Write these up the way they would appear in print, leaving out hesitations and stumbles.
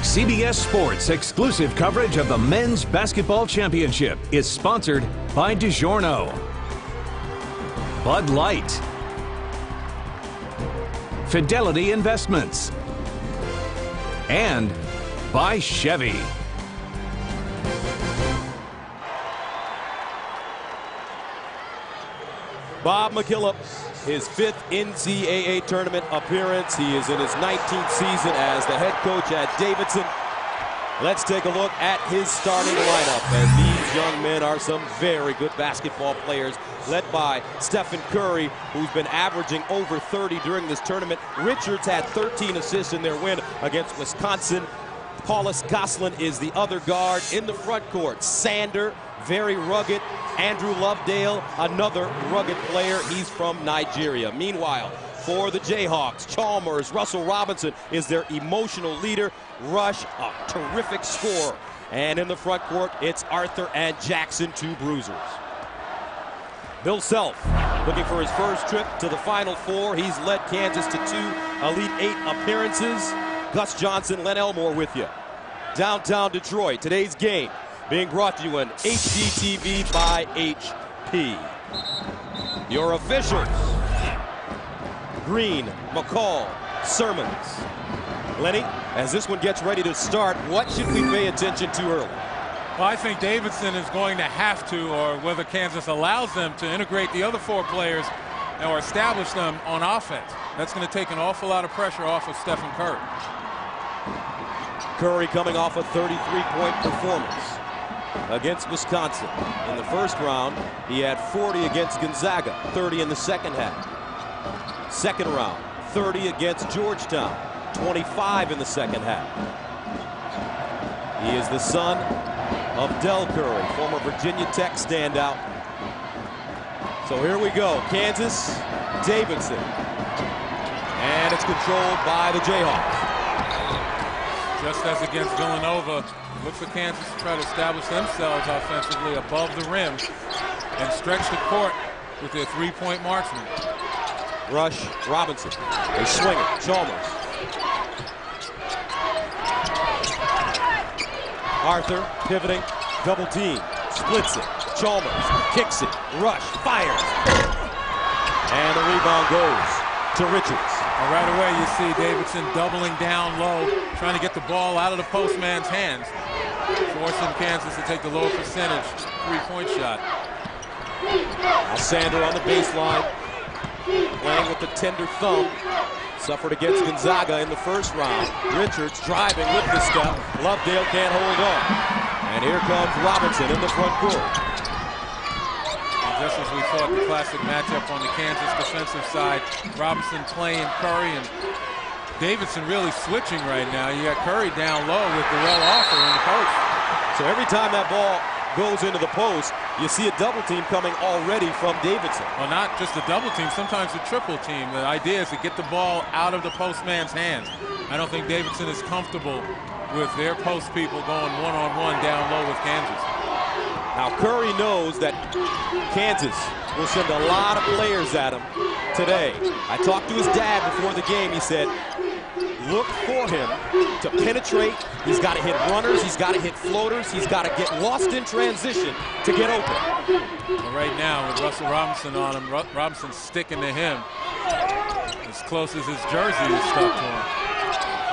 CBS Sports exclusive coverage of the Men's Basketball Championship is sponsored by DiGiorno, Bud Light, Fidelity Investments, and by Chevy. Bob McKillop, his 5th NCAA tournament appearance. He is in his 19th season as the head coach at Davidson. Let's take a look at his starting lineup, as these young men are some very good basketball players, led by Stephen Curry, who's been averaging over 30 during this tournament. Richards had 13 assists in their win against Wisconsin. Paulus Goslin is the other guard. In the front court, Sander, very rugged. Andrew Lovedale, another rugged player. He's from Nigeria. Meanwhile, for the Jayhawks, Chalmers, Russell Robinson is their emotional leader. Rush, a terrific scorer. And in the front court, it's Arthur and Jackson, 2 bruisers. Bill Self, looking for his first trip to the Final Four. He's led Kansas to 2 Elite 8 appearances. Gus Johnson, Len Elmore with you. Downtown Detroit, today's game being brought to you on HGTV by HP. Your officials: Green, McCall, Sermons. Lenny, as this one gets ready to start, what should we pay attention to early? Well, I think Davidson is going to have to, or whether Kansas allows them to integrate the other 4 players or establish them on offense. That's going to take an awful lot of pressure off of Stephen Curry. Curry coming off a 33-point performance against Wisconsin. In the first round, he had 40 against Gonzaga, 30 in the second half. Second round, 30 against Georgetown, 25 in the second half. He is the son of Del Curry, former Virginia Tech standout. So here we go, Kansas, Davidson. And it's controlled by the Jayhawks. Just as against Villanova, look for Kansas to try to establish themselves offensively above the rim and stretch the court with their 3-point marksman. Rush, Robinson, a swinger, Chalmers. Arthur pivoting, double team, splits it. Chalmers kicks it, Rush fires. And the rebound goes to Richards. Right away you see Davidson doubling down low, trying to get the ball out of the postman's hands, forcing Kansas to take the low percentage 3-point shot. Now Sander on the baseline, playing with the tender thumb. Suffered against Gonzaga in the first round. Richards driving with the step. Lovedale can't hold on. And here comes Robinson in the front court. Just as we thought, the classic matchup on the Kansas defensive side. Robinson playing Curry, and Davidson really switching right now. You got Curry down low with Darrell Arthur in the post. So every time that ball goes into the post, you see a double team coming already from Davidson. Well, not just a double team, sometimes a triple team. The idea is to get the ball out of the postman's hands. I don't think Davidson is comfortable with their post people going one-on-one down low with Kansas. Now Curry knows that Kansas will send a lot of players at him today. I talked to his dad before the game. He said, look for him to penetrate. He's got to hit runners. He's got to hit floaters. He's got to get lost in transition to get open. Well, right now with Russell Robinson on him, Robinson's sticking to him as close as his jersey is stuck to him.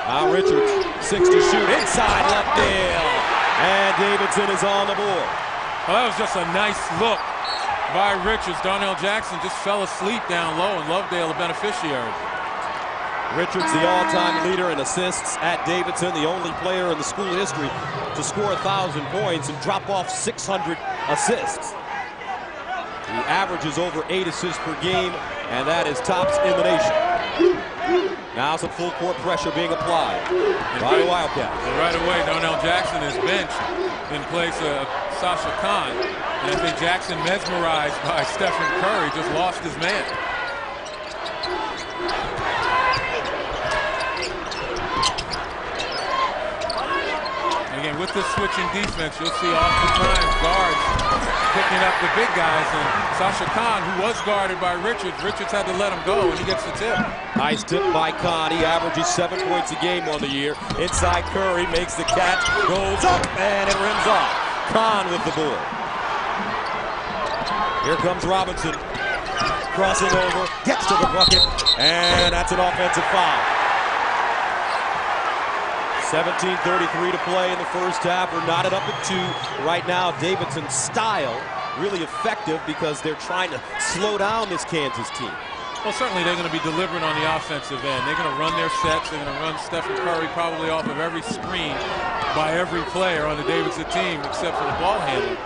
Now Richards, 6 to shoot, inside Lovedale. And Davidson is on the board. Well, that was just a nice look by Richards. Darnell Jackson just fell asleep down low, and Lovedale the beneficiary. Richards, the all-time leader in assists at Davidson, the only player in the school history to score 1,000 points and drop off 600 assists. He averages over 8 assists per game, and that is tops in the nation. Now some full court pressure being applied by the Wildcats. And right away, Darnell Jackson is benched in place of Sasha Khan. And I think Jackson, mesmerized by Stephen Curry, just lost his man. with this switching defense, you'll see oftentimes guards picking up the big guys, and Sasha Khan, who was guarded by Richards had to let him go, and he gets the tip. Nice tip by Khan. He averages 7 points a game on the year. Inside Curry makes the catch, goes up, and it rims off. Khan with the board. Here comes Robinson. Crossing over, gets to the bucket, and that's an offensive foul. 17:33 to play in the first half. We're knotted up at 2. Right now, Davidson's style really effective because they're trying to slow down this Kansas team. Well, certainly they're going to be deliberate on the offensive end. They're going to run their sets. They're going to run Stephen Curry probably off of every screen by every player on the Davidson team except for the ball handler.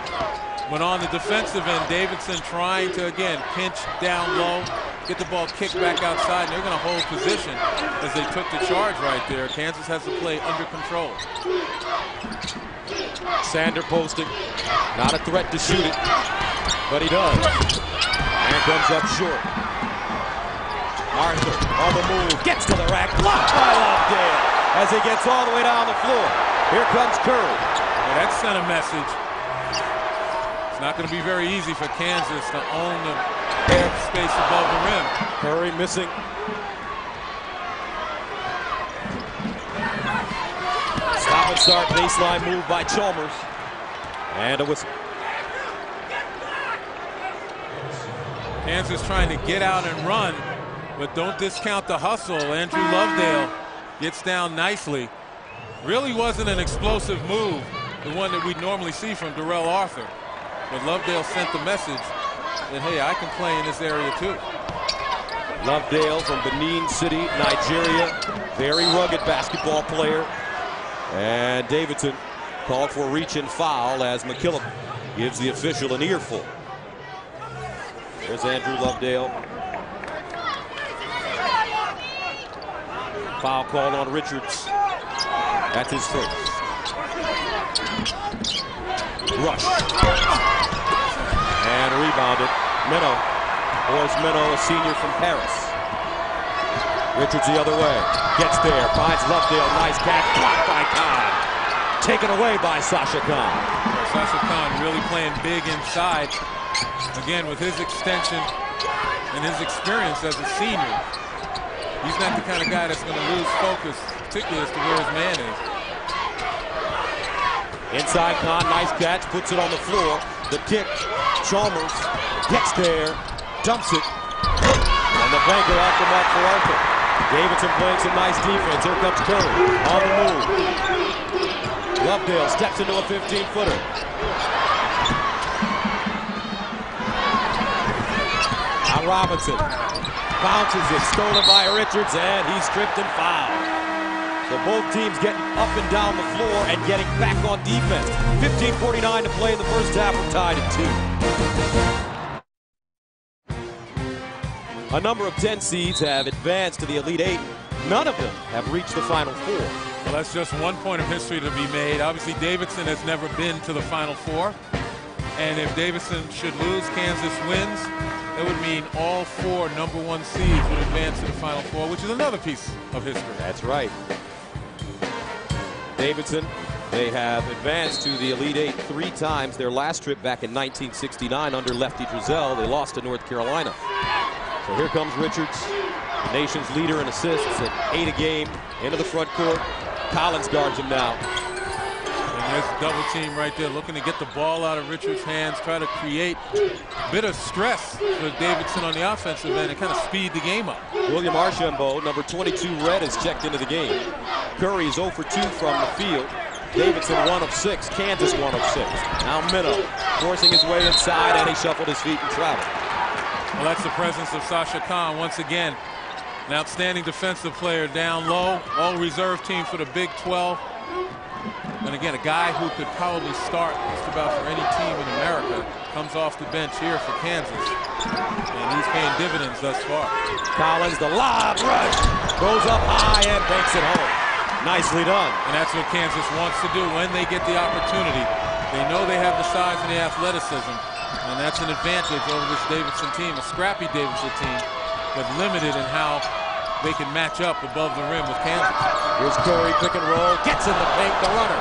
But on the defensive end, Davidson trying to, again, pinch down low, get the ball kicked back outside, and they're going to hold position as they took the charge right there. Kansas has to play under control. Sander posting, not a threat to shoot it, but he does. And comes up short. Arthur on the move, gets to the rack, blocked by Lovedale as he gets all the way down the floor. Here comes Curry. Well, that sent a message. It's not going to be very easy for Kansas to own the airspace above the rim. Curry missing. Stop and start baseline move by Chalmers. And a whistle. Kansas trying to get out and run, but don't discount the hustle. Andrew Lovedale gets down nicely. Really wasn't an explosive move, the one that we'd normally see from Darrell Arthur. But Lovedale sent the message that, hey, I can play in this area too. Lovedale from Benin City, Nigeria. Very rugged basketball player. And Davidson called for a reach and foul as McKillop gives the official an earful. There's Andrew Lovedale. Foul called on Richards. That's his first. Rush. And rebounded. Meno. Boris Meno, a senior from Paris. Richards the other way. Gets there. Finds Lovedale. Nice catch. Blocked by Khan. Taken away by Sasha Khan. Sasha Khan really playing big inside. Again, with his extension and his experience as a senior. He's not the kind of guy that's going to lose focus, particularly as to where his man is. Inside Khan, nice catch, puts it on the floor. The kick, Chalmers gets there, dumps it, and the banker off the mark for Arthur. Davidson playing some nice defense. Here comes Curry on the move. Lovedale steps into a 15-footer. Now Robinson bounces it, stolen by Richards, and he's stripped and fouled. So both teams getting up and down the floor and getting back on defense. 15:49 to play in the first half. We're tied at 2. A number of 10 seeds have advanced to the Elite Eight. None of them have reached the Final Four. Well, that's just one point of history to be made. Obviously, Davidson has never been to the Final Four. And if Davidson should lose, Kansas wins, that would mean all 4 #1 seeds would advance to the Final Four, which is another piece of history. That's right. Davidson, they have advanced to the Elite Eight 3 times. Their last trip back in 1969 under Lefty Driesell, they lost to North Carolina. So here comes Richards, the nation's leader in assists at 8 a game, into the front court. Collins guards him now. And there's a double team right there, looking to get the ball out of Richards' hands, try to create a bit of stress for Davidson on the offensive end and kind of speed the game up. William Archambault, number 22 red, is checked into the game. Curry is 0 for 2 from the field. Davidson 1 of 6. Kansas 1 of 6. Now Meno forcing his way inside, and he shuffled his feet and traveled. Well, that's the presence of Sasha Khan once again. An outstanding defensive player down low. All reserve team for the Big 12. And again, a guy who could probably start just about for any team in America comes off the bench here for Kansas. And he's paying dividends thus far. Collins, the lob rush, goes up high and banks it home. Nicely done. And that's what Kansas wants to do when they get the opportunity. They know they have the size and the athleticism, and that's an advantage over this Davidson team, a scrappy Davidson team, but limited in how they can match up above the rim with Kansas. Here's Curry, pick and roll, gets in the paint, the runner.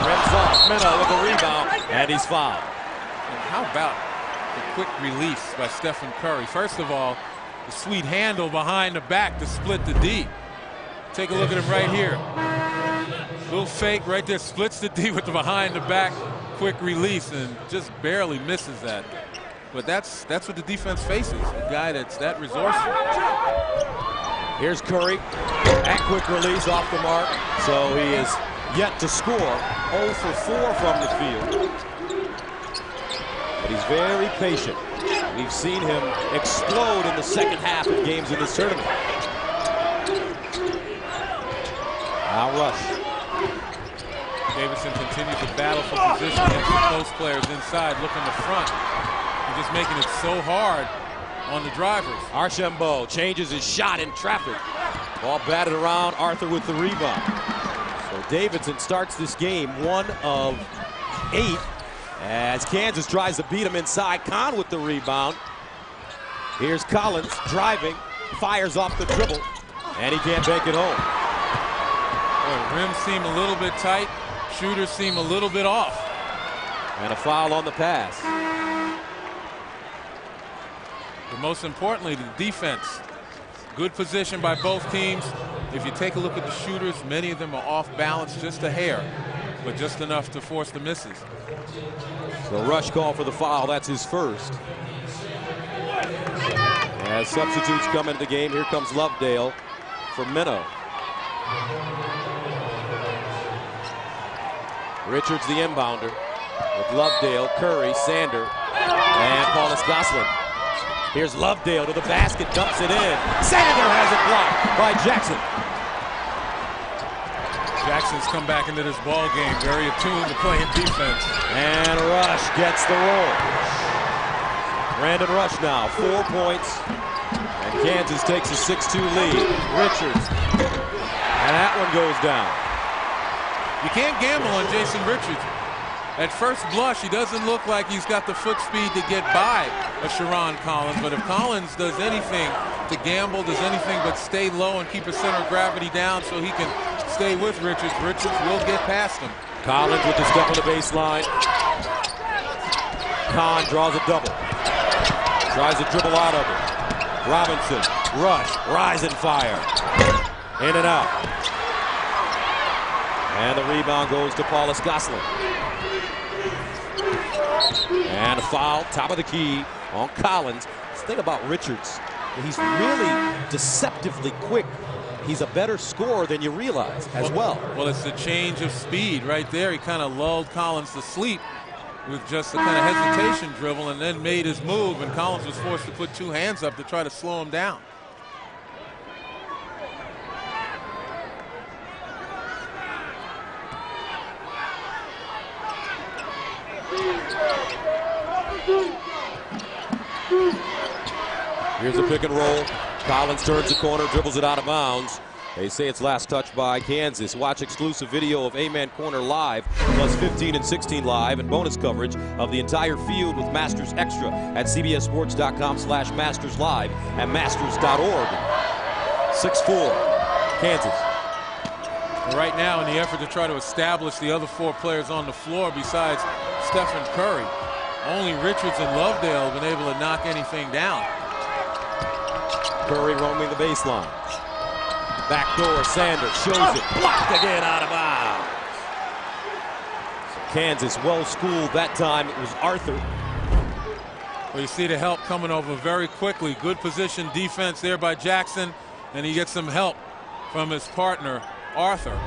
Rims off, Minnow with a rebound, and he's fouled. And how about the quick release by Stephen Curry? First of all, the sweet handle behind the back to split the D. Take a look at him right here. Little fake right there, splits the D with the behind the back quick release and just barely misses that. But that's what the defense faces, a guy that's that resourceful. Here's Curry, that quick release off the mark, so he is yet to score. 0 for 4 from the field. But he's very patient. We've seen him explode in the second half of games in this tournament. Now Rush. Davidson continues to battle for position against the post players inside, looking to front. He's just making it so hard on the drivers. Archambault changes his shot in traffic. Ball batted around, Arthur with the rebound. So Davidson starts this game 1 of 8 as Kansas tries to beat him inside. Kahn with the rebound. Here's Collins driving, fires off the dribble, and he can't bank it home. Well, rims seem a little bit tight, shooters seem a little bit off. And a foul on the pass. But most importantly, the defense. Good position by both teams. If you take a look at the shooters, many of them are off balance just a hair, but just enough to force the misses. So Rush call for the foul, that's his first. As substitutes come into the game, here comes Lovedale for Minnow. Richards the inbounder with Lovedale, Curry, Sander, and Paulus Gosselin. Here's Lovedale to the basket, dumps it in. Sander has it blocked by Jackson. Jackson's come back into this ball game very attuned to playing defense. And Rush gets the roll. Brandon Rush now, 4 points. And Kansas takes a 6-2 lead. Richards. And that one goes down. You can't gamble on Jason Richards. At first blush, he doesn't look like he's got the foot speed to get by a Sharon Collins. But if Collins does anything to gamble, does anything but stay low and keep his center of gravity down so he can stay with Richards, Richards will get past him. Collins with the step on the baseline. Kahn draws a double. Tries to dribble out of it. Robinson, Rush, rise and fire. In and out. And the rebound goes to Paulus Gosselin. And a foul, top of the key on Collins. The thing about Richards, he's really deceptively quick. He's a better scorer than you realize as well. Well, it's the change of speed right there. He kind of lulled Collins to sleep with just the kind of hesitation dribble and then made his move, and Collins was forced to put 2 hands up to try to slow him down. Here's a pick and roll. Collins turns the corner, dribbles it out of bounds. They say it's last touched by Kansas. Watch exclusive video of A-Man Corner Live, plus 15 and 16 Live, and bonus coverage of the entire field with Masters Extra at cbssports.com/masterslive and masters.org. 6-4, Kansas. Right now, in the effort to try to establish the other 4 players on the floor besides Stephen Curry, only Richards and Lovedale have been able to knock anything down. Curry roaming the baseline. Backdoor, Sanders shows it. Blocked again out of bounds. Kansas well schooled that time. It was Arthur. Well, you see the help coming over very quickly. Good position defense there by Jackson, and he gets some help from his partner, Arthur.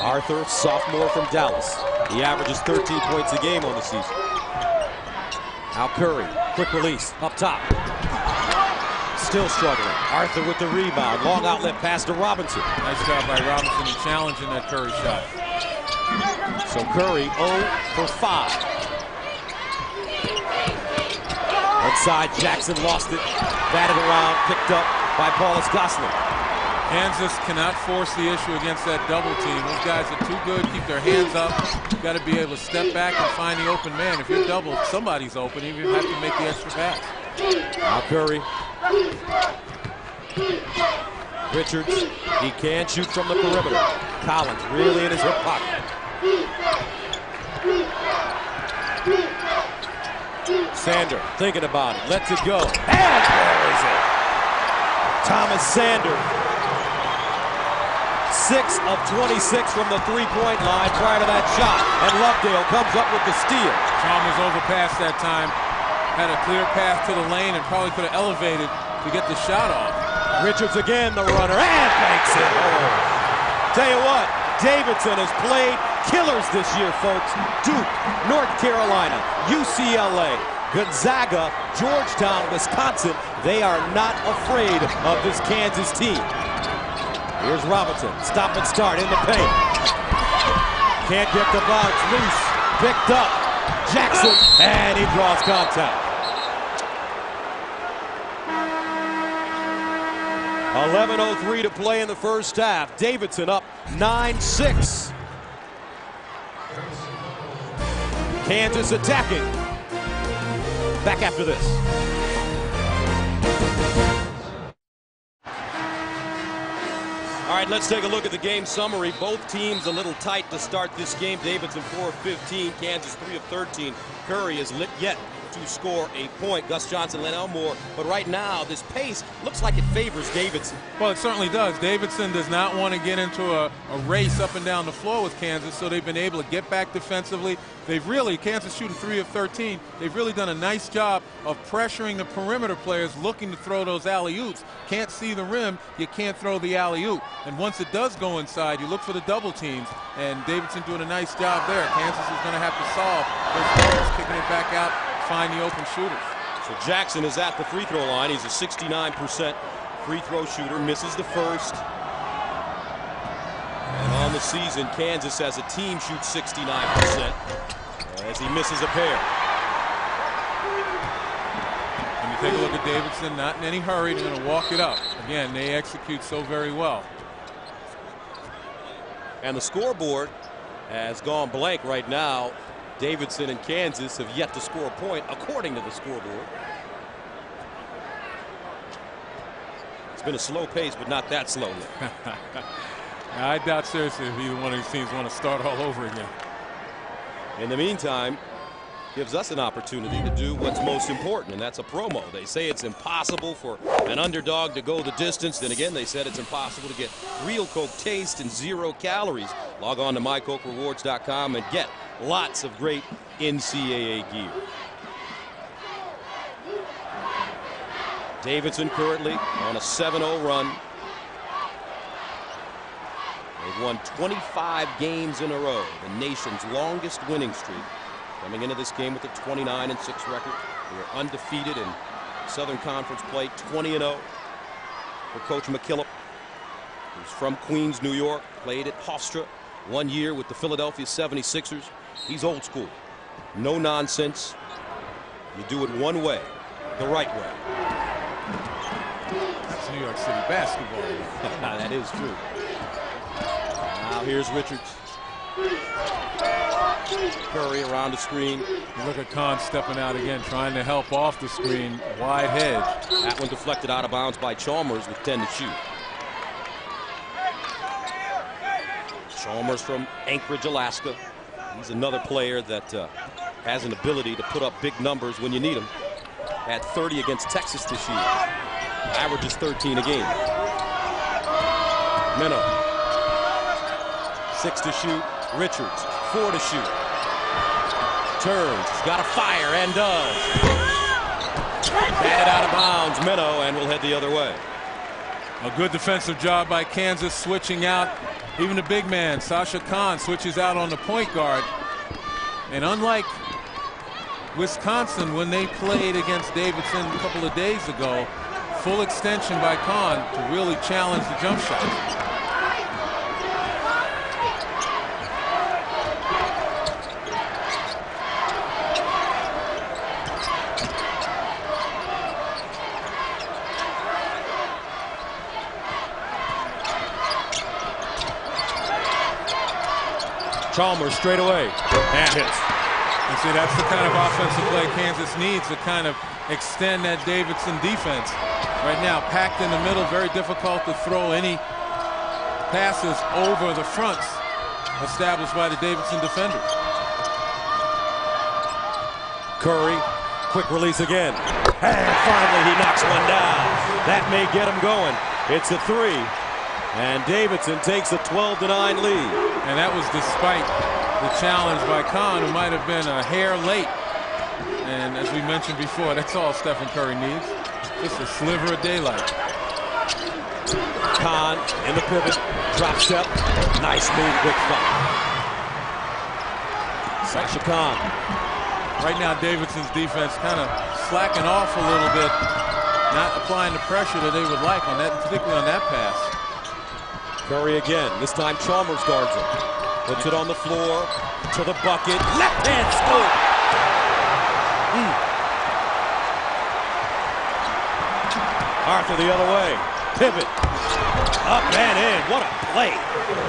Arthur, sophomore from Dallas. He averages 13 points a game on the season. Now Curry, quick release, up top. Still struggling. Arthur with the rebound. Long outlet pass to Robinson. Nice job by Robinson in challenging that Curry shot. So Curry 0 for 5. Outside, Jackson lost it. Batted around, picked up by Paulus Gosselin. Kansas cannot force the issue against that double team. Those guys are too good, keep their hands up. You've got to be able to step back and find the open man. If you're double, somebody's open, even if you have to make the extra pass. Now Curry. Richards, he can shoot from the perimeter. Collins really in his hip pocket. Sander thinking about it, lets it go, and there is it. Thomas Sander, 6 of 26 from the three-point line prior to that shot, and Lovedale comes up with the steal. Chalmers overpassed that time, had a clear path to the lane, and probably could have elevated to get the shot off. Richards again, the runner, and makes it. Oh. Tell you what, Davidson has played killers this year, folks. Duke, North Carolina, UCLA, Gonzaga, Georgetown, Wisconsin. They are not afraid of this Kansas team. Here's Robinson, stop and start in the paint. Can't get the bounce, loose, picked up. Jackson, and he draws contact. 11:03 to play in the first half. Davidson up 9-6. Kansas attacking. Back after this. All right, let's take a look at the game summary. Both teams a little tight to start this game. Davidson 4 of 15, Kansas 3 of 13. Curry is lit yet to score a point. Gus Johnson, Len Elmore. But right now, this pace looks like it favors Davidson. Well, it certainly does. Davidson does not want to get into a race up and down the floor with Kansas, so they've been able to get back defensively. They've really, Kansas shooting 3 of 13, they've really done a nice job of pressuring the perimeter players looking to throw those alley-oops. Can't see the rim, you can't throw the alley-oop. And once it does go inside, you look for the double teams, and Davidson doing a nice job there. Kansas is going to have to solve those balls, kicking it back out, find the open shooters. So Jackson is at the free throw line. He's a 69% free throw shooter, misses the first. And on the season, Kansas as a team shoots 69% as he misses a pair. And you take a look at Davidson, not in any hurry, they're going to walk it up. Again, they execute so very well. And the scoreboard has gone blank right now. Davidson and Kansas have yet to score a point, according to the scoreboard. It's been a slow pace, but not that slow yet. I doubt seriously if either one of these teams want to start all over again. In the meantime, gives us an opportunity to do what's most important, and that's a promo. They say it's impossible for an underdog to go the distance. Then again, they said it's impossible to get real Coke taste and 0 calories. Log on to mycokerewards.com and get lots of great NCAA gear. Davidson currently on a 7-0 run. They've won 25 games in a row, the nation's longest winning streak. Coming into this game with a 29-6 record. They are undefeated in Southern Conference play, 20-0 for Coach McKillop, who's from Queens, New York, played at Hofstra 1 year with the Philadelphia 76ers. He's old school. No nonsense. You do it one way, the right way. That's New York City basketball. That is true. Now here's Richards. Curry around the screen. You look at Kahn stepping out again, trying to help off the screen. Wide hedge. That one deflected out of bounds by Chalmers with 10 to shoot. Chalmers from Anchorage, Alaska. He's another player that has an ability to put up big numbers when you need them. Had 30 against Texas this year. Averages 13 a game. Meno. 6 to shoot. Richards, 4 to shoot. Turns, he's got a fire and does. Batted out of bounds, Meno, and will head the other way. A good defensive job by Kansas switching out. Even the big man, Sasha Kahn, switches out on the point guard. And unlike Wisconsin when they played against Davidson a couple of days ago, full extension by Kahn to really challenge the jump shot. Chalmers straight away and hits. You see, that's the kind of offensive play Kansas needs to kind of extend that Davidson defense. Right now, packed in the middle, very difficult to throw any passes over the fronts established by the Davidson defenders. Curry, quick release again. And finally he knocks one down. That may get him going. It's a 3. And Davidson takes a 12-9 lead. And that was despite the challenge by Kahn, who might have been a hair late. And as we mentioned before, that's all Stephen Curry needs. Just a sliver of daylight. Kahn in the pivot, drop step, nice move, quick foul. Sasha Kahn. Right now, Davidson's defense kind of slacking off a little bit, not applying the pressure that they would like on that, particularly on that pass. Curry again. This time Chalmers guards him. Puts it on the floor to the bucket. Left hand scoop. Arthur the other way. Pivot. Up and in. What a play.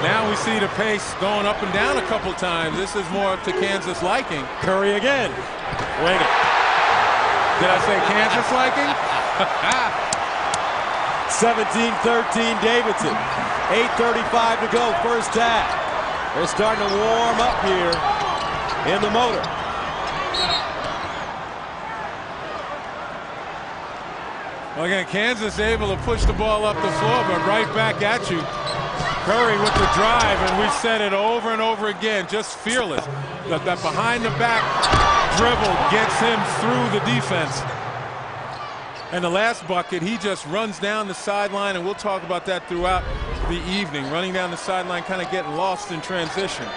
Now we see the pace going up and down a couple times. This is more to Kansas liking. Curry again. Wing it. Did I say Kansas liking? 17-13 Davidson. 8:35 to go, first half. They're starting to warm up here in the motor. Well, again, Kansas able to push the ball up the floor, but right back at you. Curry with the drive, and we've said it over and over again, just fearless. That behind-the-back dribble gets him through the defense. And the last bucket, he just runs down the sideline, and we'll talk about that throughout the evening. Running down the sideline, kind of getting lost in transition.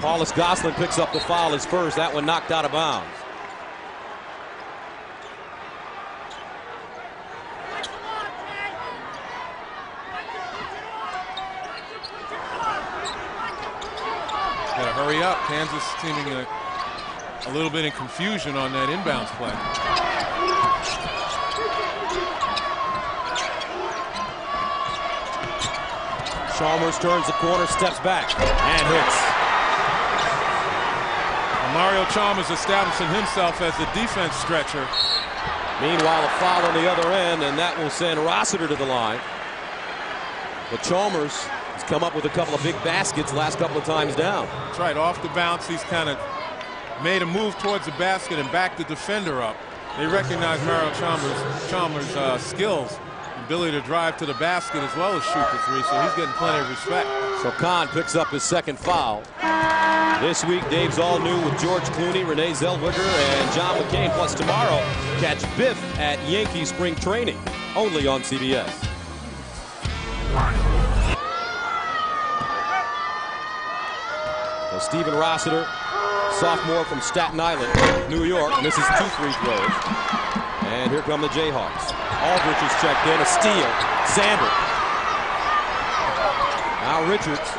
Paulus Gosselin picks up the foul, his first. That one knocked out of bounds. Got to hurry up. Kansas seeming a little bit in confusion on that inbounds play. Chalmers turns the corner, steps back, and hits. Mario Chalmers establishing himself as the defense stretcher. Meanwhile, a foul on the other end, and that will send Rossiter to the line. But Chalmers has come up with a couple of big baskets last couple of times down. That's right. Off the bounce, he's kind of made a move towards the basket and backed the defender up. They recognize Mario Chalmers' skills, ability to drive to the basket as well as shoot the three, so he's getting plenty of respect. So Kahn picks up his second foul. This week, Dave's all new with George Clooney, Renee Zellweger, and John McCain. Plus tomorrow, catch Biff at Yankee Spring Training, only on CBS. So Stephen Rossiter, sophomore from Staten Island, New York, misses 2 free throws. And here come the Jayhawks. Aldridge is checked in, a steal. Sander. Now Richards.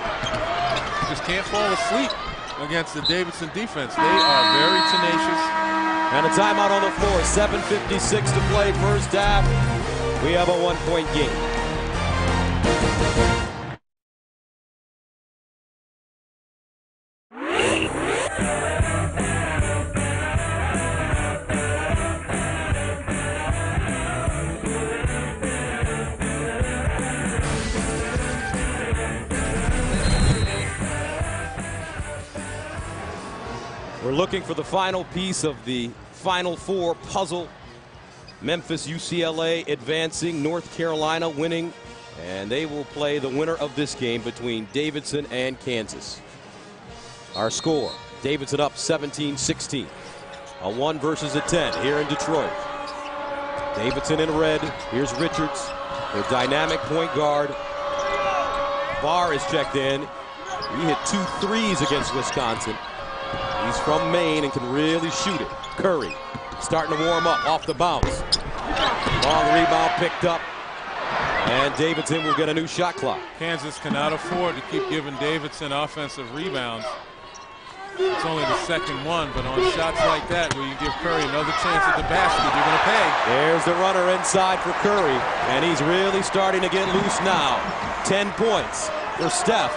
Just can't fall asleep against the Davidson defense. They are very tenacious. And a timeout on the floor. 7:56 to play, first half. We have a 1-point game. We're looking for the final piece of the Final Four puzzle. Memphis, UCLA advancing, North Carolina winning, and they will play the winner of this game between Davidson and Kansas. Our score, Davidson up 17-16. A 1 versus a 10 here in Detroit. Davidson in red. Here's Richards, their dynamic point guard. Barr is checked in. He hit 2 threes against Wisconsin. He's from Maine and can really shoot it. Curry starting to warm up off the bounce. Long rebound picked up. And Davidson will get a new shot clock. Kansas cannot afford to keep giving Davidson offensive rebounds. It's only the second one, but on shots like that where you give Curry another chance at the basket, you're going to pay. There's the runner inside for Curry, and he's really starting to get loose now. 10 points for Steph,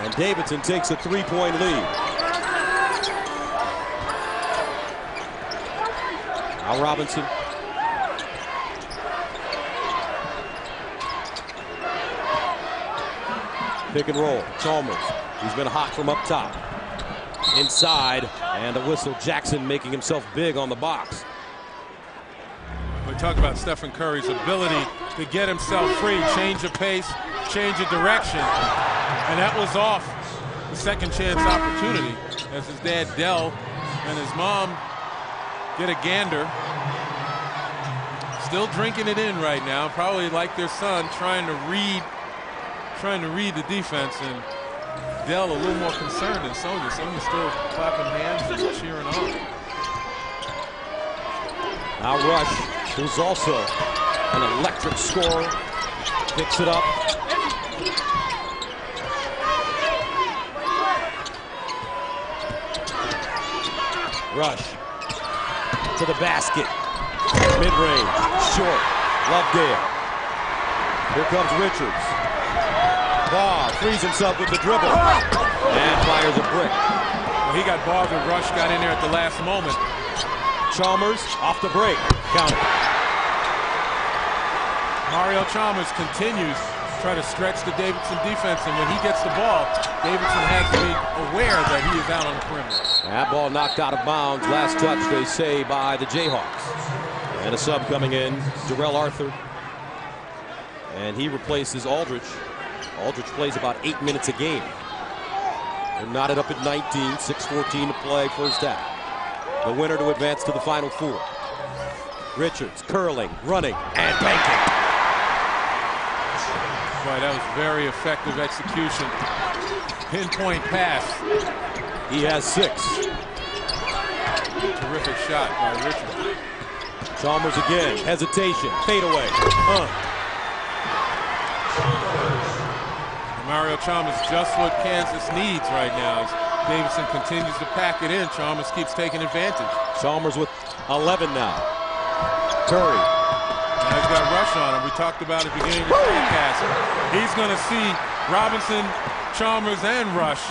and Davidson takes a 3-point lead. Now Robinson. Pick and roll. Chalmers, he's been hot from up top. Inside, and a whistle. Jackson making himself big on the box. We talk about Stephen Curry's ability to get himself free, change of pace, change of direction, and that was off the second chance opportunity as his dad Dell and his mom get a gander. Still drinking it in right now, probably like their son, trying to read the defense, and Dell a little more concerned than Sonia. Sonia's still clapping hands and cheering on. Now Rush, who's also an electric scorer, picks it up. Rush to the basket. Mid-range, short. Lovedale. Here comes Richards. Barr frees himself with the dribble and fires a brick. Well, he got bothered. Rush got in there at the last moment. Chalmers off the break. Count it. Mario Chalmers continues to try to stretch the Davidson defense, and when he gets the ball, Davidson has to be aware that he is out on the perimeter. That ball knocked out of bounds. Last touch, they say, by the Jayhawks. And a sub coming in, Darrell Arthur. And he replaces Aldridge. Aldridge plays about 8 minutes a game. They're knotted up at 19, 6:14 to play, first half. The winner to advance to the Final Four. Richards curling, running, and banking. Boy, that was very effective execution. Pinpoint pass. He has 6. Terrific shot by Richards. Chalmers again, hesitation, fadeaway. Mario Chalmers just what Kansas needs right now as Davidson continues to pack it in. Chalmers keeps taking advantage. Chalmers with 11 now. Curry. Now he's got Rush on him. We talked about at the beginning of the broadcast. He's going to see Robinson, Chalmers, and Rush.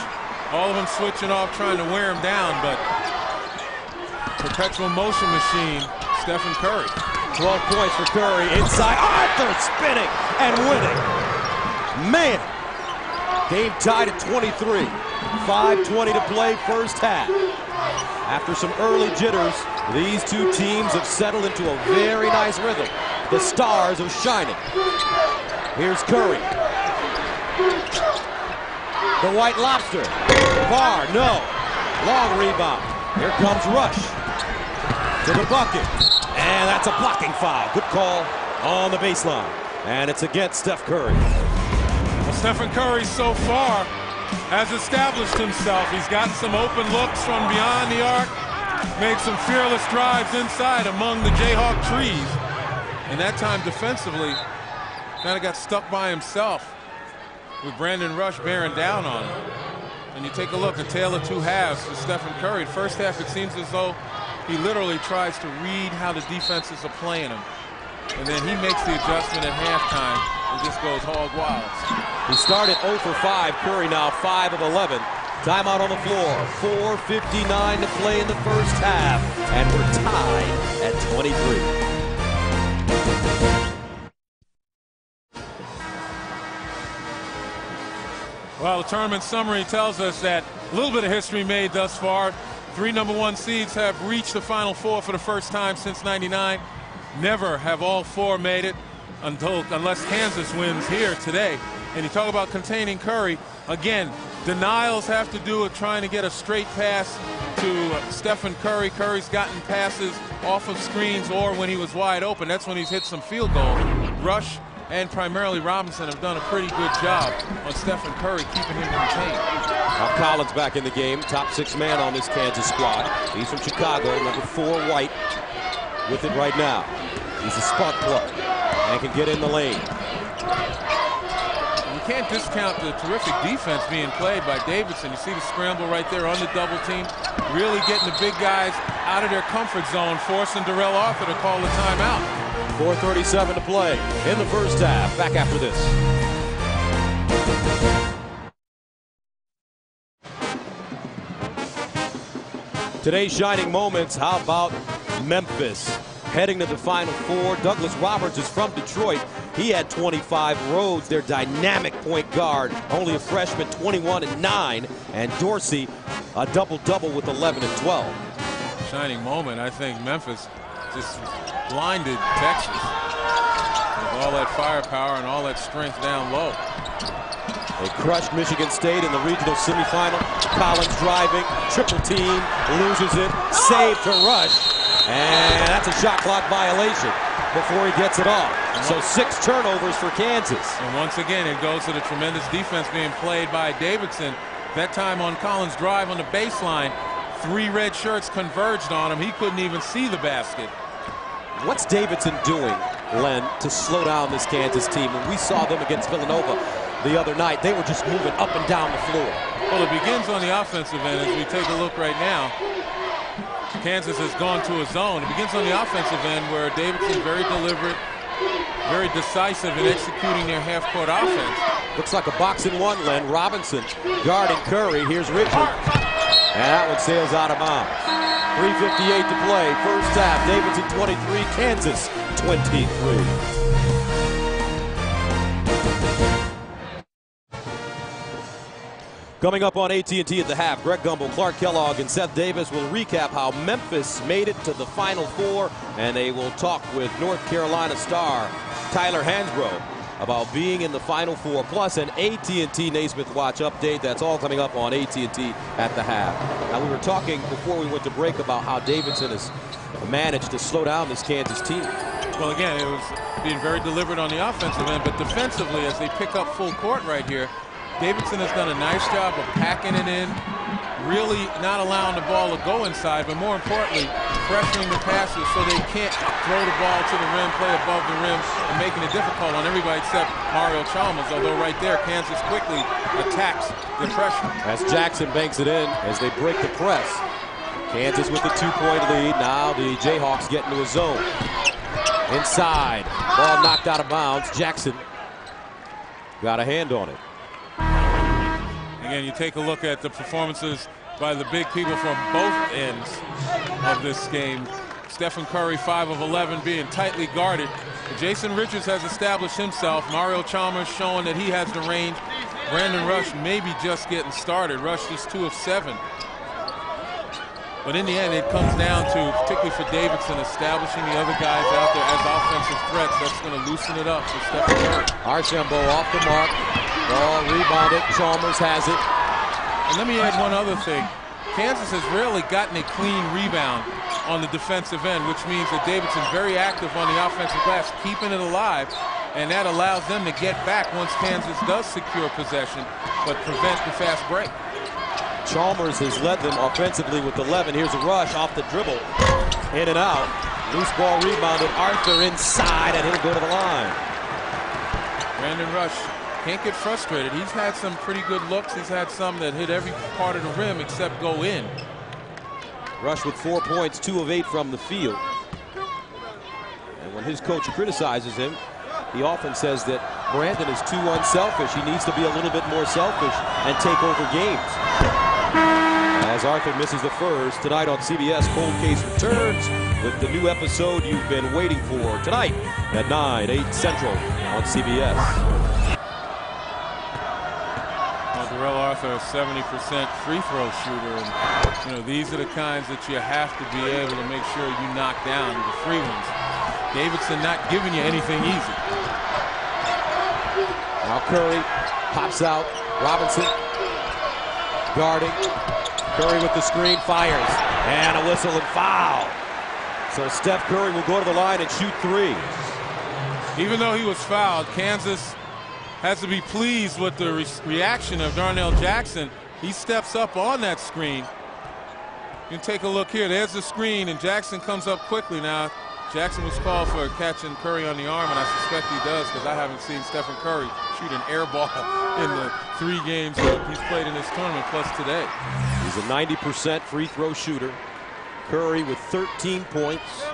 All of them switching off, trying to wear him down, but perpetual motion machine, Stephen Curry. 12 points for Curry. Inside, Arthur spinning and winning. Man. Game tied at 23. 5:20 to play, first half. After some early jitters, these two teams have settled into a very nice rhythm. The stars are shining. Here's Curry. The White Lobster. Barr, no. Long rebound. Here comes Rush. To the bucket. And that's a blocking foul. Good call on the baseline. And it's against Steph Curry. Well, Stephen Curry so far has established himself. He's gotten some open looks from beyond the arc, made some fearless drives inside among the Jayhawk trees. And that time defensively, kind of got stuck by himself with Brandon Rush bearing down on him. And you take a look, a tale of two halves for Stephen Curry. First half, it seems as though he literally tries to read how the defenses are playing him. And then he makes the adjustment at halftime and just goes hog wild. He started 0 for 5. Curry now 5 of 11. Timeout on the floor. 4:59 to play in the first half. And we're tied at 23. Well, the tournament summary tells us that a little bit of history made thus far. 3 #1 seeds have reached the Final Four for the first time since '99. Never have all 4 made it unless Kansas wins here today. And you talk about containing Curry. Again, denials have to do with trying to get a straight pass to Stephen Curry. Curry's gotten passes off of screens or when he was wide open. That's when he's hit some field goals. Rush and primarily Robinson have done a pretty good job on Stephen Curry, keeping him contained. Now Collins back in the game, top 6 man on this Kansas squad. He's from Chicago, number 4 white, with it right now. He's a spark plug and can get in the lane. You can't discount the terrific defense being played by Davidson. You see the scramble right there on the double team, really getting the big guys out of their comfort zone, forcing Darrell Arthur to call the timeout. 4:37 to play in the first half. Back after this. Today's shining moments, how about Memphis? Heading to the Final Four. Douglas Roberts is from Detroit. He had 25. Rhodes, their dynamic point guard, only a freshman, 21 and 9. And Dorsey, a double-double with 11 and 12. Shining moment. I think Memphis just blinded Texas with all that firepower and all that strength down low. They crushed Michigan State in the regional semifinal. Collins driving, triple team, loses it, save to Rush, and that's a shot clock violation before he gets it off. So 6 turnovers for Kansas. And once again, it goes to the tremendous defense being played by Davidson. That time on Collins' drive on the baseline, 3 red shirts converged on him. He couldn't even see the basket. What's Davidson doing, Len, to slow down this Kansas team? When we saw them against Villanova the other night, they were just moving up and down the floor. Well, it begins on the offensive end. As we take a look right now, Kansas has gone to a zone. It begins on the offensive end where Davidson very deliberate, very decisive in executing their half-court offense. Looks like a box and one, Len. Robinson guarding Curry. Here's Richard. And that one sails out of bounds. 3:58 to play. First half, Davidson 23, Kansas 23. Coming up on AT&T at the half, Greg Gumbel, Clark Kellogg, and Seth Davis will recap how Memphis made it to the Final Four, and they will talk with North Carolina star Tyler Hansbrough about being in the Final Four, plus an AT&T Naismith Watch update. That's all coming up on AT&T at the half. Now, we were talking before we went to break about how Davidson has managed to slow down this Kansas team. Well, again, it was being very deliberate on the offensive end, but defensively, as they pick up full court right here, Davidson has done a nice job of packing it in, really not allowing the ball to go inside, but more importantly, pressuring the passes so they can't throw the ball to the rim, play above the rim, and making it difficult on everybody except Mario Chalmers, although right there, Kansas quickly attacks the pressure. As Jackson banks it in as they break the press. Kansas with the 2-point lead. Now the Jayhawks get into a zone. Inside, ball knocked out of bounds. Jackson got a hand on it. Again, you take a look at the performances by the big people from both ends of this game. Stephen Curry, 5 of 11, being tightly guarded. Jason Richards has established himself. Mario Chalmers showing that he has the range. Brandon Rush maybe just getting started. Rush is 2 of 7. But in the end, it comes down to, particularly for Davidson, establishing the other guys out there as offensive threats. That's going to loosen it up for Stephen Curry. Archambault off the mark. Ball rebounded. Chalmers has it. And let me add one other thing. Kansas has rarely gotten a clean rebound on the defensive end, which means that Davidson's very active on the offensive glass, keeping it alive, and that allows them to get back once Kansas does secure possession, but prevent the fast break. Chalmers has led them offensively with 11. Here's a Rush off the dribble. In and out. Loose ball rebounded. Arthur inside, and he'll go to the line. Brandon Rush can't get frustrated. He's had some pretty good looks. He's had some that hit every part of the rim except go in. Rush with 4 points, 2 of 8 from the field. And when his coach criticizes him, he often says that Brandon is too unselfish. He needs to be a little bit more selfish and take over games. As Arthur misses the first, tonight on CBS, Cold Case returns with the new episode you've been waiting for. Tonight at 9, 8 Central on CBS. Darrell Arthur, a 70% free throw shooter. And, you know, these are the kinds that you have to be able to make sure you knock down, the free ones. Davidson not giving you anything easy. Now Curry pops out. Robinson guarding. Curry with the screen, fires. And a whistle and foul. So Steph Curry will go to the line and shoot 3. Even though he was fouled, Kansas has to be pleased with the reaction of Darnell Jackson. He steps up on that screen. You can take a look here. There's the screen, and Jackson comes up quickly. Now, Jackson was called for catching Curry on the arm, and I suspect he does because I haven't seen Stephen Curry shoot an air ball in the 3 games that he's played in this tournament, plus today. He's a 90% free throw shooter. Curry with 13 points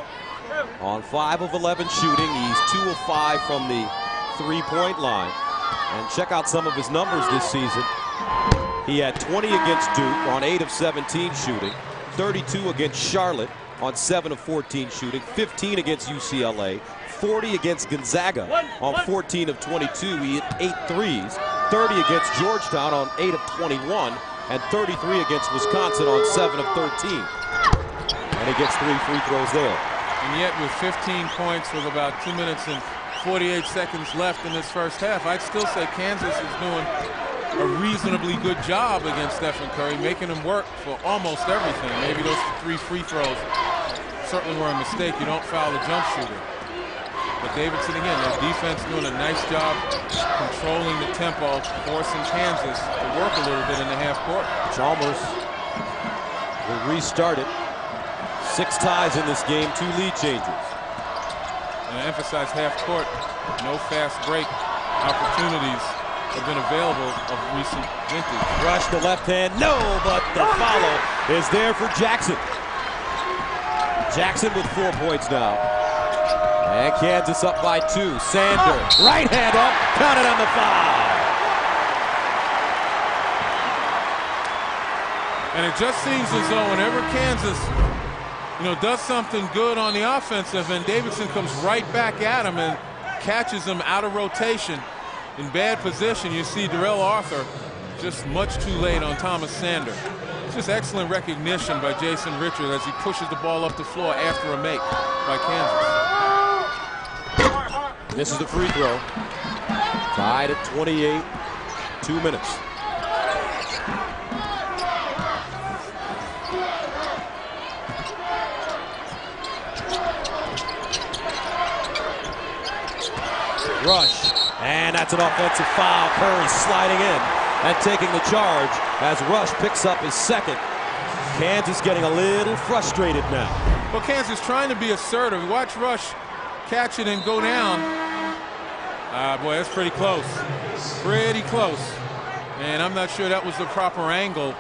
on 5 of 11 shooting. He's 2 of 5 from the 3-point line. And check out some of his numbers this season. He had 20 against Duke on 8 of 17 shooting, 32 against Charlotte, on 7 of 14 shooting, 15 against UCLA, 40 against Gonzaga on 14 of 22. He hit 8 threes, 30 against Georgetown on 8 of 21, and 33 against Wisconsin on 7 of 13. And he gets 3 free throws there. And yet with 15 points with about 2 minutes and 48 seconds left in this first half, I'd still say Kansas is doing a reasonably good job against Stephen Curry, making him work for almost everything. Maybe those 3 free throws certainly were a mistake. You don't foul the jump shooter. But Davidson, again, their defense doing a nice job controlling the tempo, forcing Kansas to work a little bit in the half court. Chalmers will restart it. 6 ties in this game, 2 lead changes. And I emphasize half court, no fast break opportunities have been available of recent vintage. Rush the left hand, no, but the follow is there for Jackson. Jackson with 4 points now. And Kansas up by 2. Sander, right hand up, counted on the foul. And it just seems as though whenever Kansas, does something good on the offensive end, Davidson comes right back at him and catches him out of rotation in bad position. You see Darrell Arthur just much too late on Thomas Sander. It's just excellent recognition by Jason Richards as he pushes the ball up the floor after a make by Kansas. This is the free throw. Tied at 28, 2 minutes. Rush, and that's an offensive foul. Curry sliding in and taking the charge as Rush picks up his second. Kansas getting a little frustrated now. Well, Kansas trying to be assertive. Watch Rush catch it and go down. Boy, that's pretty close. Pretty close. And I'm not sure that was the proper angle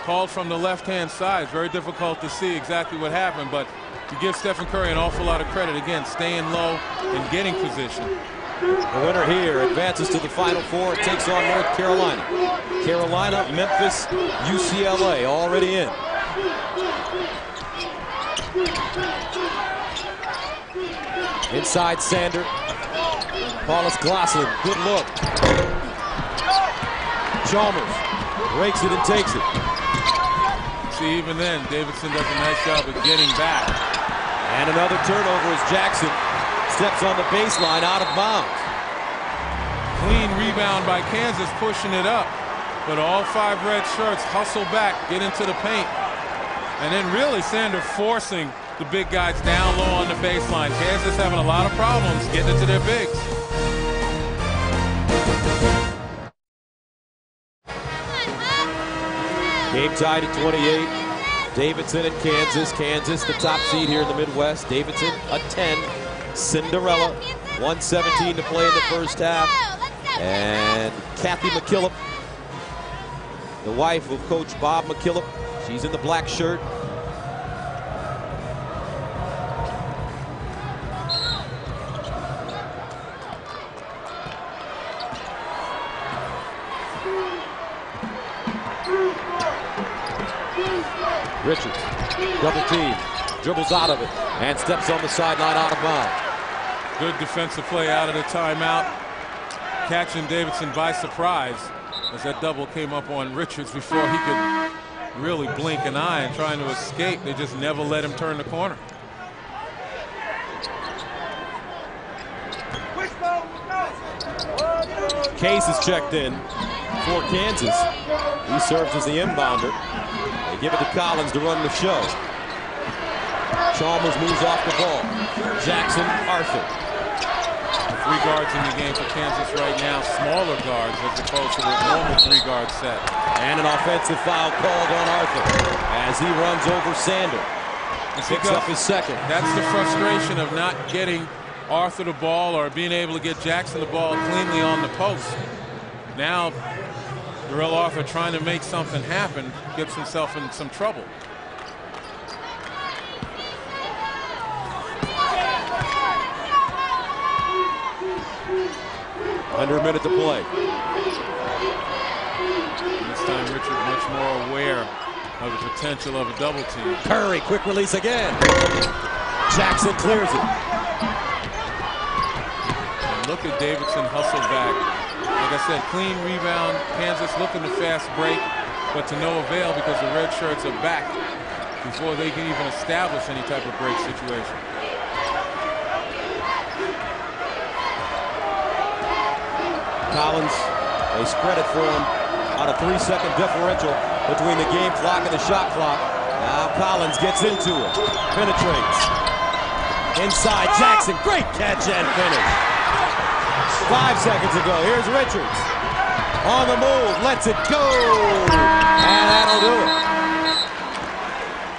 called from the left-hand side. It's very difficult to see exactly what happened, but to give Stephen Curry an awful lot of credit, again, staying low and getting position. The winner here advances to the Final Four and takes on North Carolina. Carolina, Memphis, UCLA already in. Inside Sander. Paulus Glasson, good look. Chalmers breaks it and takes it. See, even then, Davidson does a nice job of getting back. And another turnover as Jackson steps on the baseline out of bounds. Clean rebound by Kansas, pushing it up. But all 5 red shirts hustle back, get into the paint. And then really Sander forcing the big guys down low on the baseline. Kansas having a lot of problems getting into their bigs. Game tied at 28. Davidson at Kansas. Kansas, the top seed here in the Midwest. Davidson, a 10. Cinderella, 1:17 to play in the first half. And Kathy McKillop, the wife of Coach Bob McKillop. She's in the black shirt. Richards, double team, dribbles out of it, and steps on the sideline out of bounds. Good defensive play out of the timeout, catching Davidson by surprise as that double came up on Richards before he could really blink an eye and trying to escape. They just never let him turn the corner. Case is checked in for Kansas. He serves as the inbounder. They give it to Collins to run the show. Chalmers moves off the ball. Jackson, Arthur. 3 guards in the game for Kansas right now. Smaller guards as opposed to the normal 3-guard set. And an offensive foul called on Arthur as he runs over Sander. Picks up his second. That's the frustration of not getting Arthur the ball or being able to get Jackson the ball cleanly on the post. Now, Darrell Arthur trying to make something happen gets himself in some trouble. Under a minute to play. This time Richard much more aware of the potential of a double team. Curry, quick release again. Jackson clears it. And look at Davidson hustle back. Like I said, clean rebound. Kansas looking to fast break, but to no avail because the red shirts are back before they can even establish any type of break situation. Collins, they spread it for him on a 3-second differential between the game clock and the shot clock. Now Collins gets into it, penetrates. Inside Jackson, great catch and finish. 5 seconds ago, here's Richards. On the move, lets it go. And that'll do it.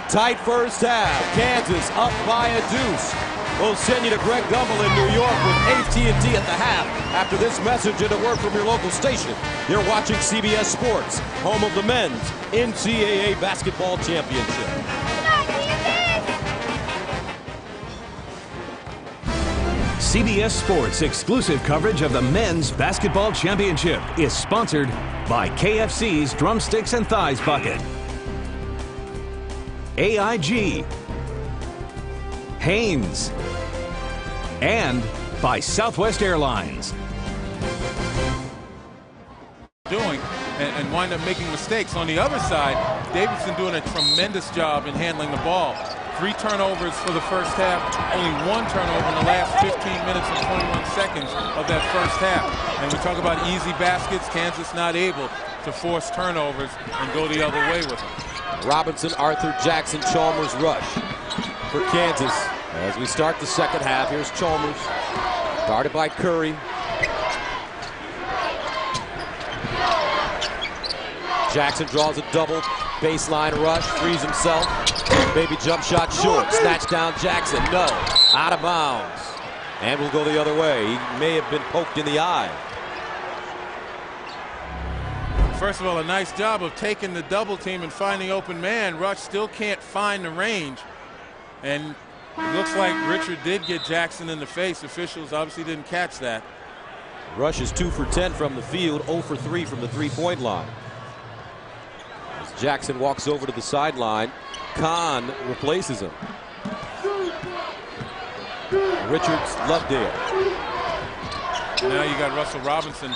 Tight first half, Kansas up by a deuce. We'll send you to Greg Gumbel in New York with AT&T at the half. After this message and a word from your local station, you're watching CBS Sports, home of the men's NCAA basketball championship. CBS Sports exclusive coverage of the men's basketball championship is sponsored by KFC's Drumsticks and Thighs Bucket, AIG, Hanes, and by Southwest Airlines. Doing and wind up making mistakes. On the other side, Davidson doing a tremendous job in handling the ball. 3 turnovers for the first half, only 1 turnover in the last 15 minutes and 21 seconds of that first half. And we talk about easy baskets, Kansas not able to force turnovers and go the other way with them. Robinson, Arthur, Jackson, Chalmers rush for Kansas. As we start the second half, here's Chalmers, guarded by Curry. Jackson draws a double baseline rush, frees himself. Baby jump shot short, snatched down Jackson, no, out of bounds. And we'll go the other way. He may have been poked in the eye. First of all, a nice job of taking the double team and finding open man. Rush still can't find the range. And it looks like Richard did get Jackson in the face. Officials obviously didn't catch that. Rush is 2 for 10 from the field, 0 for 3 from the three-point line. As Jackson walks over to the sideline, Kahn replaces him. Richards, Lovedale. Now you got Russell Robinson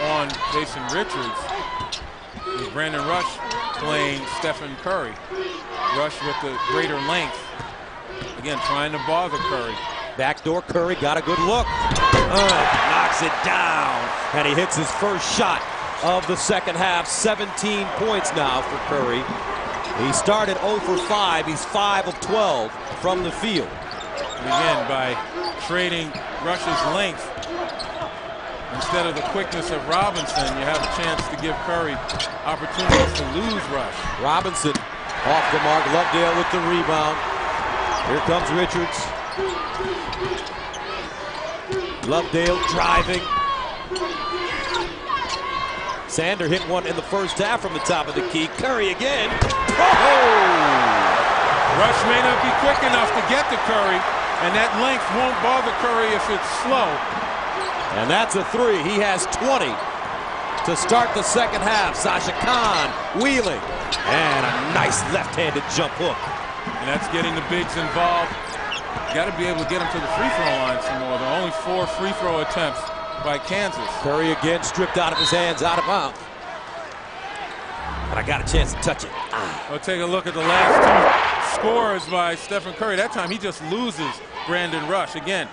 on Jason Richards. With Brandon Rush playing Stephen Curry. Rush with the greater length. Again, trying to bother Curry. Backdoor Curry got a good look. Knocks it down. And he hits his first shot of the second half. 17 points now for Curry. He started 0 for 5. He's 5 of 12 from the field. And again, by trading Rush's length, instead of the quickness of Robinson, you have a chance to give Curry opportunities to lose Rush. Robinson off the mark. Lovedale with the rebound. Here comes Richards. Lovedale driving. Sander hit one in the first half from the top of the key. Curry again. Oh! Rush may not be quick enough to get to Curry, and that length won't bother Curry if it's slow. And that's a 3. He has 20 to start the second half. Sasha Khan wheeling. And a nice left-handed jump hook. And that's getting the bigs involved. Got to be able to get them to the free throw line some more. There are only 4 free throw attempts by Kansas. Curry again stripped out of his hands, out of bounds. But I got a chance to touch it. We'll take a look at the last 2 scores by Stephen Curry. That time he just loses Brandon Rush. Again,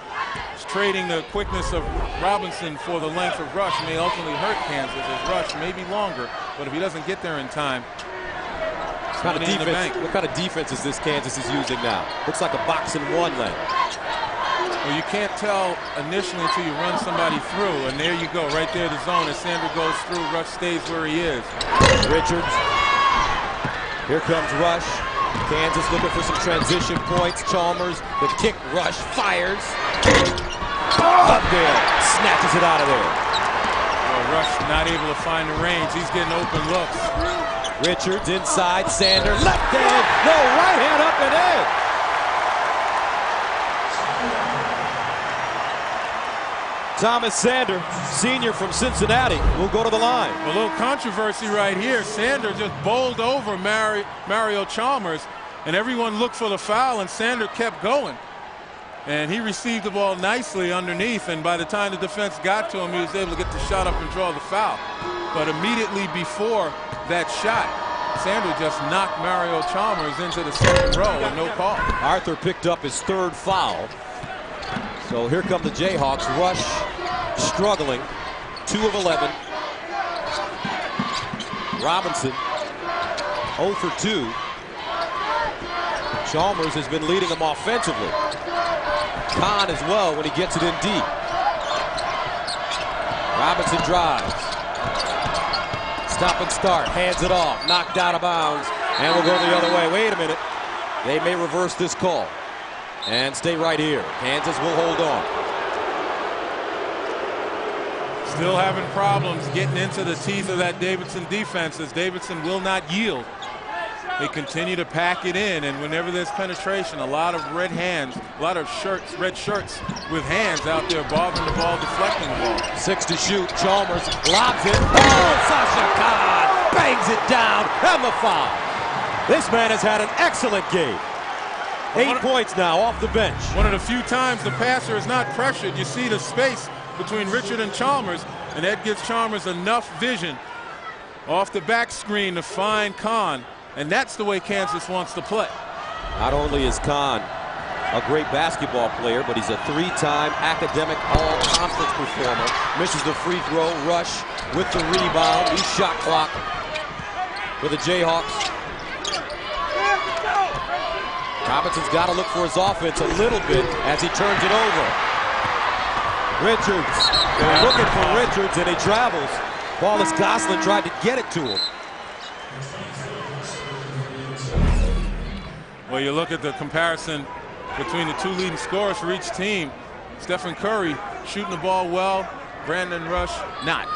trading the quickness of Robinson for the length of Rush may ultimately hurt Kansas, as Rush may be longer, but if he doesn't get there in time, what kind of defense is this Kansas is using now? Looks like a box and one lane. Well, you can't tell initially until you run somebody through, and there you go, right there the zone. As Sander goes through, Rush stays where he is. Richards. Here comes Rush. Kansas looking for some transition points. Chalmers, the kick, Rush fires. Lovedale snatches it out of there. Well, Rush not able to find the range. He's getting open looks. Richards inside, Sander, left hand, no, right hand up and in. Thomas Sander, senior from Cincinnati, will go to the line. A little controversy right here. Sander just bowled over Mario Chalmers, and everyone looked for the foul, and Sander kept going. And he received the ball nicely underneath, and by the time the defense got to him, he was able to get the shot up and draw the foul. But immediately before that shot, Sander just knocked Mario Chalmers into the second row and no call. Arthur picked up his third foul. So here come the Jayhawks. Rush struggling. 2 of 11. Robinson 0 for 2. Chalmers has been leading them offensively. Kahn as well when he gets it in deep. Robinson drives. Stop and start. Hands it off. Knocked out of bounds. And will go the other way. Wait a minute. They may reverse this call. And stay right here. Kansas will hold on. Still having problems getting into the teeth of that Davidson defense, as Davidson will not yield. They continue to pack it in, and whenever there's penetration, a lot of red hands, a lot of red shirts with hands out there bothering the ball, deflecting the ball. 6 to shoot. Chalmers lobs it. Oh, Sasha Kahn bangs it down. And the foul. This man has had an excellent game. 8 points now off the bench. One of the few times the passer is not pressured. You see the space between Richard and Chalmers, and that gives Chalmers enough vision off the back screen to find Kahn. And that's the way Kansas wants to play. Not only is Kahn a great basketball player, but he's a 3-time academic all-conference performer. Misses the free throw. Rush with the rebound. New shot clock for the Jayhawks. Robinson's got to look for his offense a little bit as he turns it over. Richards. They're looking for Richards, and he travels. Paulus Goslin tried to get it to him. Well, you look at the comparison between the 2 leading scorers for each team. Stephen Curry shooting the ball well. Brandon Rush not.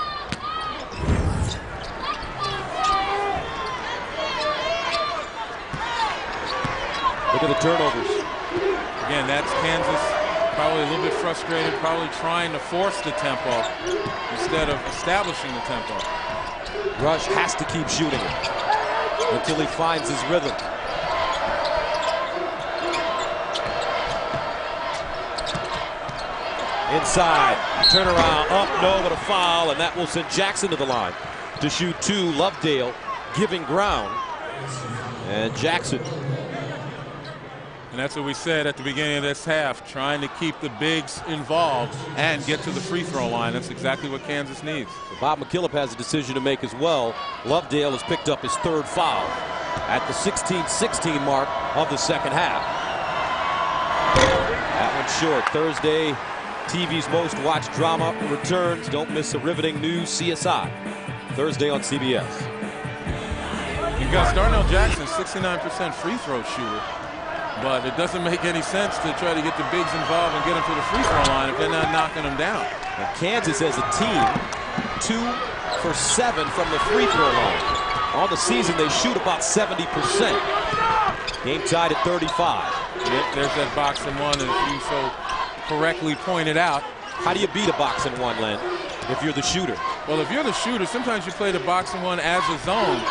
Look at the turnovers. Again, that's Kansas probably a little bit frustrated, probably trying to force the tempo instead of establishing the tempo. Rush has to keep shooting it until he finds his rhythm. Inside, turnaround, up, no, but a foul, and that will send Jackson to the line to shoot 2. Lovedale giving ground, and Jackson. And that's what we said at the beginning of this half, trying to keep the bigs involved and get to the free throw line. That's exactly what Kansas needs. Bob McKillop has a decision to make as well. Lovedale has picked up his 3rd foul at the 16-16 mark of the second half. That one's short. Thursday, TV's most watched drama returns. Don't miss the riveting new CSI. Thursday on CBS. You've got Darnell Jackson, 69% free throw shooter. But it doesn't make any sense to try to get the bigs involved and get them to the free throw line if they're not knocking them down. And Kansas as a team, 2 for 7 from the free throw line. On the season, they shoot about 70%. Game tied at 35. Yep, there's that box and one, as you so correctly pointed out. How do you beat a box and one, Len, if you're the shooter? Well, if you're the shooter, sometimes you play the box and one as a zone.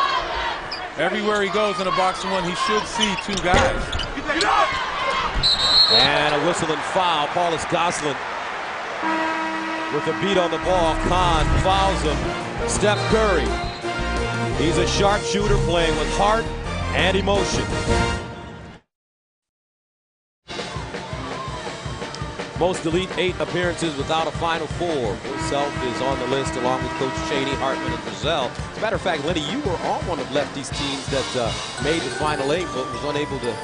Everywhere he goes in a box and one, he should see 2 guys. And a whistle and foul. Paulus Goslin with a beat on the ball. Kahn fouls him. Steph Curry. He's a sharpshooter playing with heart and emotion. Most Elite 8 appearances without a Final Four. Himself is on the list along with Coach Chaney, Hartman, and Frizzell. As a matter of fact, Lenny, you were on one of Lefty's teams that made the Final 8 but was unable to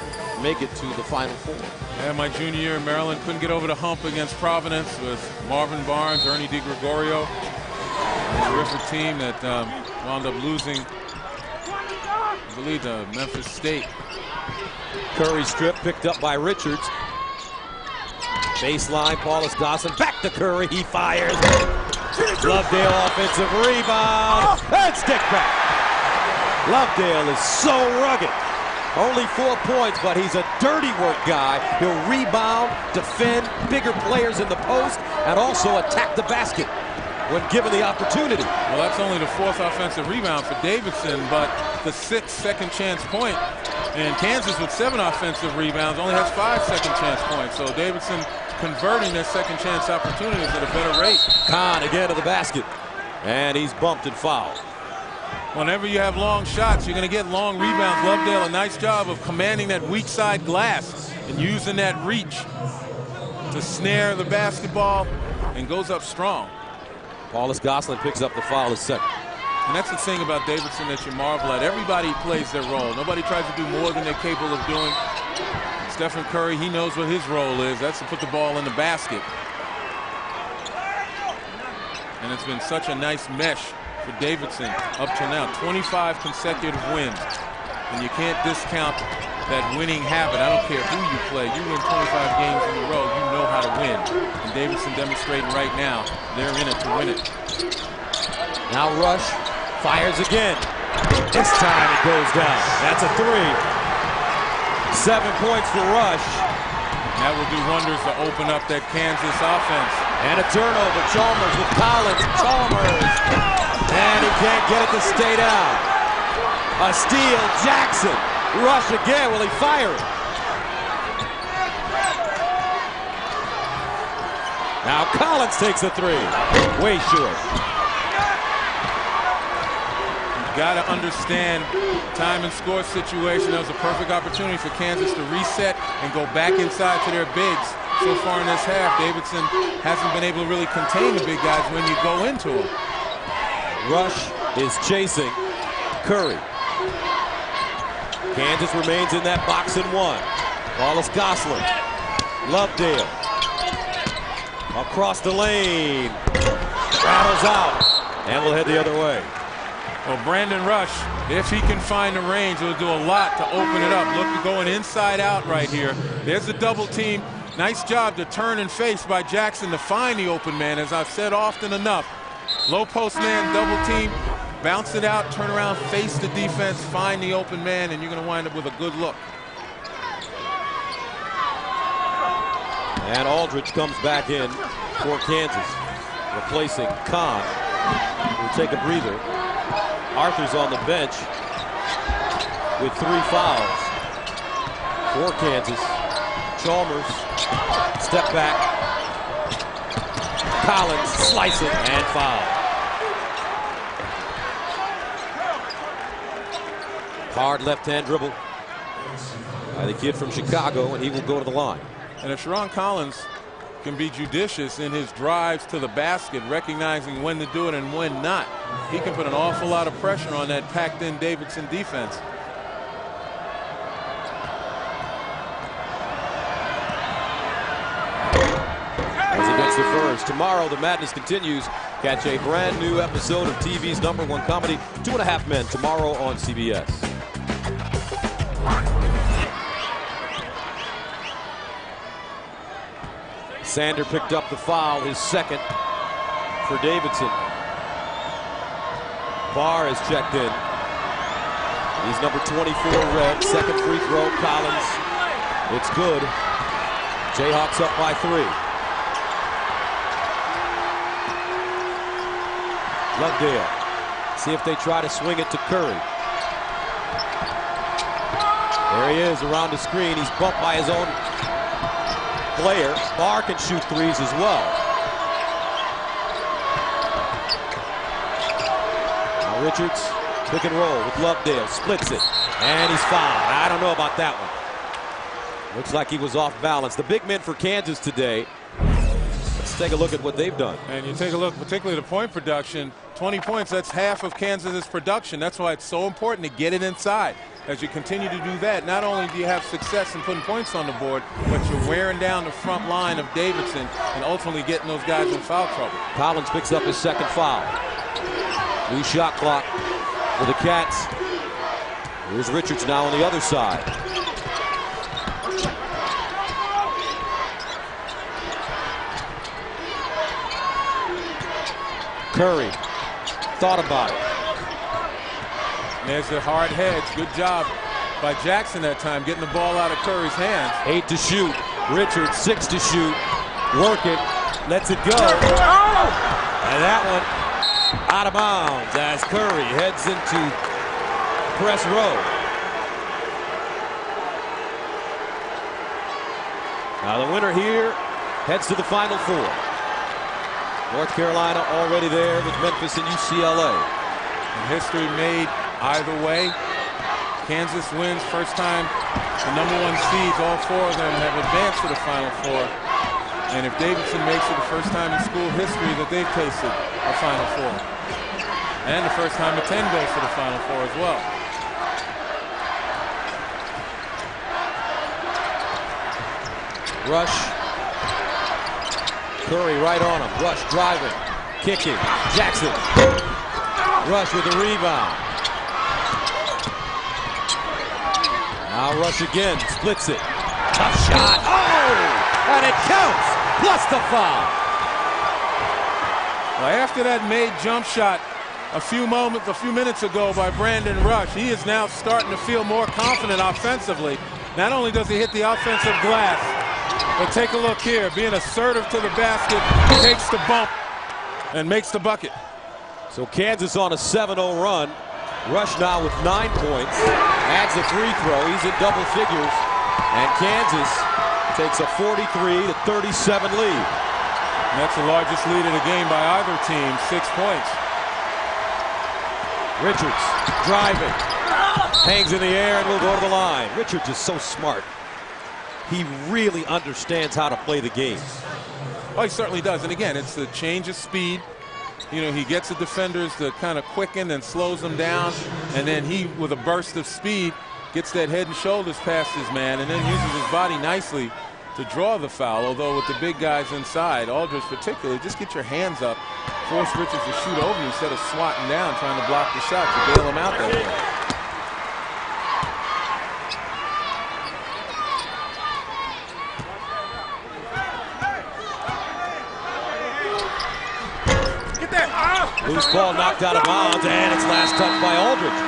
make it to the Final Four. Yeah, my junior year in Maryland, couldn't get over the hump against Providence with Marvin Barnes, Ernie DiGregorio. A terrific team that wound up losing, I believe, to Memphis State. Curry strip picked up by Richards. Baseline, Paulus Goslin back to Curry. He fires. Lovedale offensive rebound and stick back. Lovedale is so rugged. Only 4 points, but he's a dirty work guy. He'll rebound, defend, bigger players in the post, and also attack the basket when given the opportunity. Well, that's only the 4th offensive rebound for Davidson, but the 6th second chance point. And Kansas, with 7 offensive rebounds, only has 5 second chance points. So Davidson converting their second chance opportunities at a better rate. Kahn again to the basket, and he's bumped and fouled. Whenever you have long shots, you're going to get long rebounds. Lovedale, a nice job of commanding that weak side glass and using that reach to snare the basketball, and goes up strong. Paulus Gosselin picks up the foul, his second. And that's the thing about Davidson that you marvel at. Everybody plays their role. Nobody tries to do more than they're capable of doing. Stephen Curry, he knows what his role is. That's to put the ball in the basket. And it's been such a nice mesh for Davidson up to now. 25 consecutive wins. And you can't discount that winning habit. I don't care who you play. You win 25 games in a row, you know how to win. And Davidson demonstrating right now they're in it to win it. Now Rush fires again. This time it goes down. That's a 3. 7 points for Rush. That will do wonders to open up that Kansas offense. And a turnover. Chalmers with Collins. Chalmers. And he can't get it to stay down. A steal. Jackson. Rush again. Will he fire it? Now Collins takes a 3. Way short. Got to understand time and score situation. That was a perfect opportunity for Kansas to reset and go back inside to their bigs. So far in this half, Davidson hasn't been able to really contain the big guys when you go into them. Rush is chasing Curry. Kansas remains in that box and 1. Paulus Gosselin. Lovedale. Across the lane. Rattles out. And will head the other way. Well, Brandon Rush, if he can find the range, it will do a lot to open it up. Look, going inside out right here. There's the double team. Nice job to turn and face by Jackson to find the open man, as I've said often enough. Low post man, double team, bounce it out, turn around, face the defense, find the open man, and you're going to wind up with a good look. And Aldridge comes back in for Kansas, replacing Kahn. We'll take a breather. Arthur's on the bench with 3 fouls for Kansas. Chalmers, step back. Collins slicing and foul. Hard left-hand dribble by the kid from Chicago, and he will go to the line. And if Sharon Collins can be judicious in his drives to the basket, recognizing when to do it and when not, he can put an awful lot of pressure on that packed-in Davidson defense. As he gets the first. Tomorrow, the madness continues. Catch a brand new episode of TV's #1 comedy, 2.5 Men, tomorrow on CBS. Sander picked up the foul, his second for Davidson. Barr has checked in. He's number 24 red. Second free throw, Collins. It's good. Jayhawks up by 3. Lovedale. See if they try to swing it to Curry. There he is around the screen. He's bumped by his own player. Barr can shoot threes as well. Now Richards, pick and roll with Lovedale, splits it, and he's fouled. I don't know about that one. Looks like he was off balance. The big men for Kansas today. Let's take a look at what they've done. And you take a look, particularly the point production, 20 points, that's half of Kansas's production. That's why it's so important to get it inside. As you continue to do that, not only do you have success in putting points on the board, but you're wearing down the front line of Davidson and ultimately getting those guys in foul trouble. Collins picks up his second foul. New shot clock for the Cats. Here's Richards now on the other side. Curry thought about it. And there's the hard heads. Good job by Jackson that time, getting the ball out of Curry's hands. 8 to shoot. Richards 6 to shoot. Work it. Lets it go. And that one out of bounds as Curry heads into press row. Now the winner here heads to the Final Four. North Carolina already there with Memphis and UCLA. And history made either way. Kansas wins first time. The #1 seeds, all 4 of them have advanced to the Final Four. And if Davidson makes it the first time in school history that they've tasted a Final Four. And the first time a 10 goes to the Final Four as well. Rush. Curry right on him. Rush driving. Kicking. Jackson. Rush with the rebound. Now Rush again. Splits it. Tough shot. Oh! And it counts. Plus the foul. Well, after that made jump shot a few minutes ago by Brandon Rush, he is now starting to feel more confident offensively. Not only does he hit the offensive glass, but take a look here, being assertive to the basket, takes the bump, and makes the bucket. So Kansas on a 7-0 run. Rush now with 9 points. Adds a free throw. He's in double figures. And Kansas takes a 43-37 lead. And that's the largest lead of the game by either team, 6 points. Richards driving. Hangs in the air and will go to the line. Richards is so smart. He really understands how to play the game. Oh, he certainly does. And again, it's the change of speed. You know, he gets the defenders to kind of quicken and slows them down. And then he, with a burst of speed, gets that head and shoulders past his man and then uses his body nicely to draw the foul. Although with the big guys inside, Aldridge particularly, just get your hands up, force Richards to shoot over you instead of swatting down, trying to block the shot to bail him out that way. Loose ball knocked out of bounds, and it's last touched by Aldridge.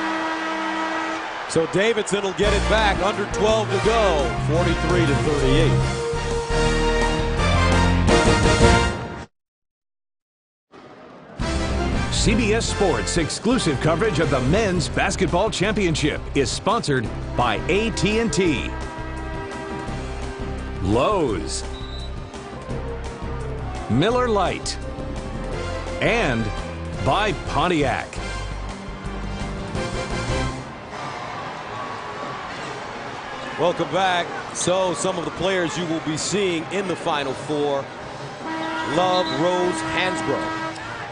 So Davidson will get it back. Under 12 to go, 43-38. CBS Sports exclusive coverage of the Men's Basketball Championship is sponsored by AT&T, Lowe's, Miller Lite, and by Pontiac. Welcome back. So some of the players you will be seeing in the Final Four: Love, Rose, Hansbrough.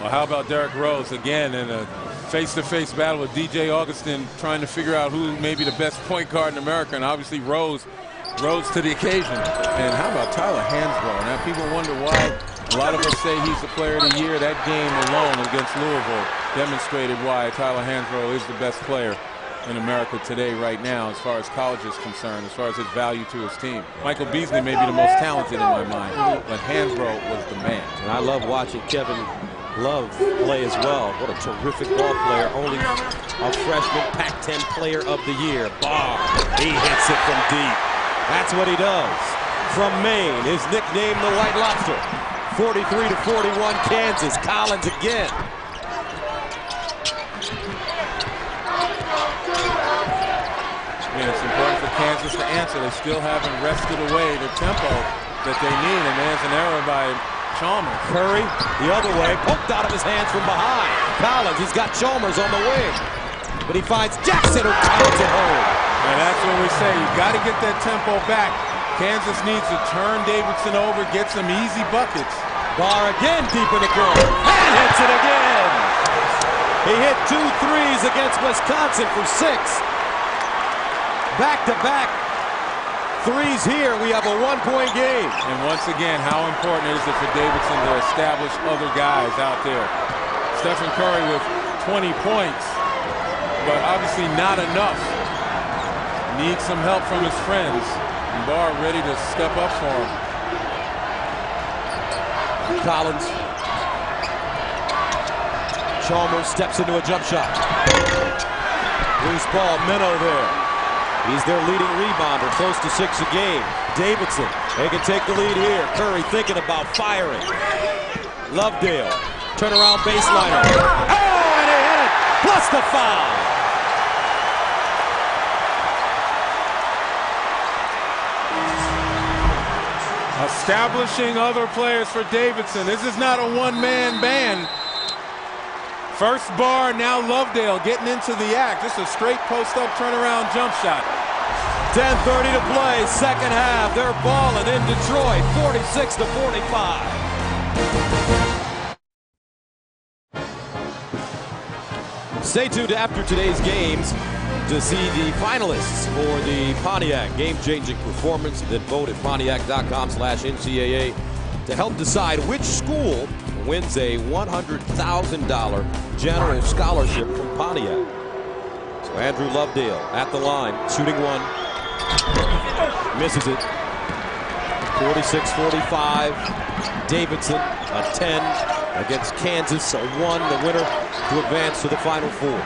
Well, how about Derrick Rose again in a face-to-face battle with DJ Augustin, trying to figure out who may be the best point guard in America, and obviously Rose rose to the occasion. And how about Tyler Hansbrough? Now people wonder why a lot of us say he's the player of the year. That game alone against Louisville demonstrated why Tyler Hansbrough is the best player in America today right now as far as college is concerned, as far as his value to his team. Michael Beasley may be the most talented in my mind, but Hansbrough was the man. And I love watching Kevin Love play as well. What a terrific ball player. Only a freshman Pac-10 player of the year. Barr, he hits it from deep. That's what he does. From Maine, his nickname the White Lobster. 43-41 Kansas. Collins again. Yeah, it's important for Kansas to answer. They still haven't wrested away the tempo that they need, and there's an error by Chalmers. Curry, the other way, poked out of his hands from behind. Collins, he's got Chalmers on the wing. But he finds Jackson, who pounds it home. And that's what we say. You've got to get that tempo back. Kansas needs to turn Davidson over, get some easy buckets. Barr again deep in the corner. And hits it again. He hit 2 threes against Wisconsin for 6. Back-to-back threes here. We have a 1-point game. And once again, how important is it for Davidson to establish other guys out there? Stephen Curry with 20 points, but obviously not enough. Needs some help from his friends. And Barr ready to step up for him. Collins. Chalmers steps into a jump shot. Loose ball, Minnow there. He's their leading rebounder, close to 6 a game. Davidson, they can take the lead here. Curry thinking about firing. Lovedale, turnaround baseliner. Oh, and he hit it, plus the foul. Establishing other players for Davidson. This is not a one-man band. First bar, now Lovedale getting into the act. Just a straight post-up turnaround jump shot. 10:30 to play, second half. They're balling in Detroit, 46-45. Stay tuned after today's games to see the finalists for the Pontiac game-changing performance. Then vote at Pontiac.com/NCAA to help decide which school wins a $100,000 general scholarship from Pontiac. So Andrew Lovedale at the line, shooting one. Misses it. 46-45. Davidson, a 10 against Kansas, a 1, the winner to advance to the Final Four.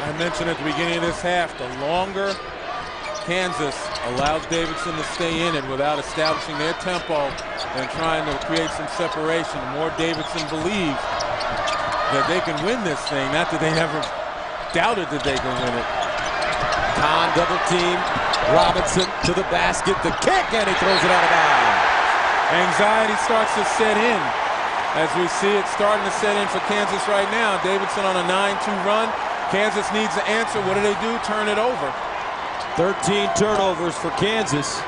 I mentioned at the beginning of this half, the longer Kansas allows Davidson to stay in it without establishing their tempo and trying to create some separation, the more Davidson believes that they can win this thing. Not that they never doubted that they can win it. Kahn double team. Robinson to the basket. The kick, and he throws it out of bounds. Anxiety starts to set in. As we see it starting to set in for Kansas right now. Davidson on a 9-2 run. Kansas needs an answer. What do they do? Turn it over. 13 turnovers for Kansas.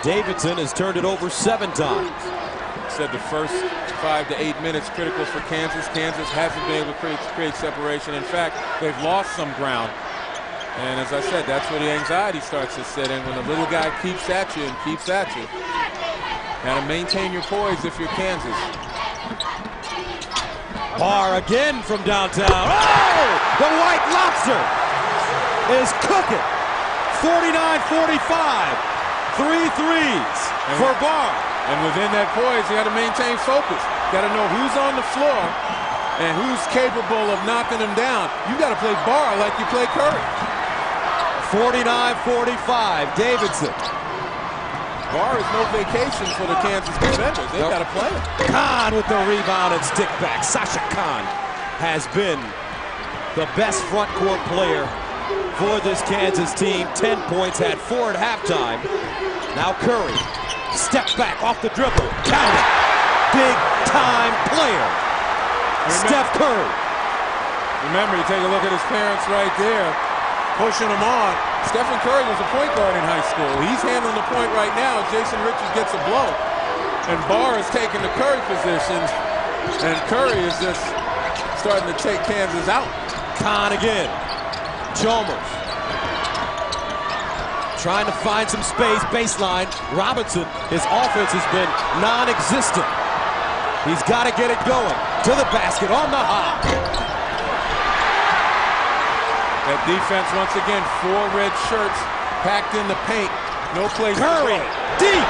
Davidson has turned it over 7 times. Said the first 5 to 8 minutes critical for Kansas. Kansas hasn't been able to create separation. In fact, they've lost some ground. And as I said, that's where the anxiety starts to set in, when the little guy keeps at you and keeps at you. Got to maintain your poise if you're Kansas. Barr again from downtown. Oh! The White Lobster is cooking. 49-45. 3 threes for Barr. And within that poise, you got to maintain focus. Got to know who's on the floor and who's capable of knocking them down. You got to play Barr like you play Curry. 49-45. Davidson. Barr is no vacation for the Kansas defenders. They've got to play him. Kahn with the rebound and stick back. Sasha Kahn has been the best front court player for this Kansas team. 10 points, had 4 at halftime. Now Curry, step back off the dribble. Count it. Big time player. Steph Curry. Remember, you take a look at his parents right there, pushing him on. Stephen Curry was a point guard in high school. He's handling the point right now. Jason Richards gets a blow. And Barr is taking the Curry position. And Curry is just starting to take Kansas out. Kahn again. Chalmers. Trying to find some space. Baseline. Robinson, his offense has been non-existent. He's got to get it going. To the basket on the hop. That defense, once again, 4 red shirts packed in the paint. No place. Curry, deep.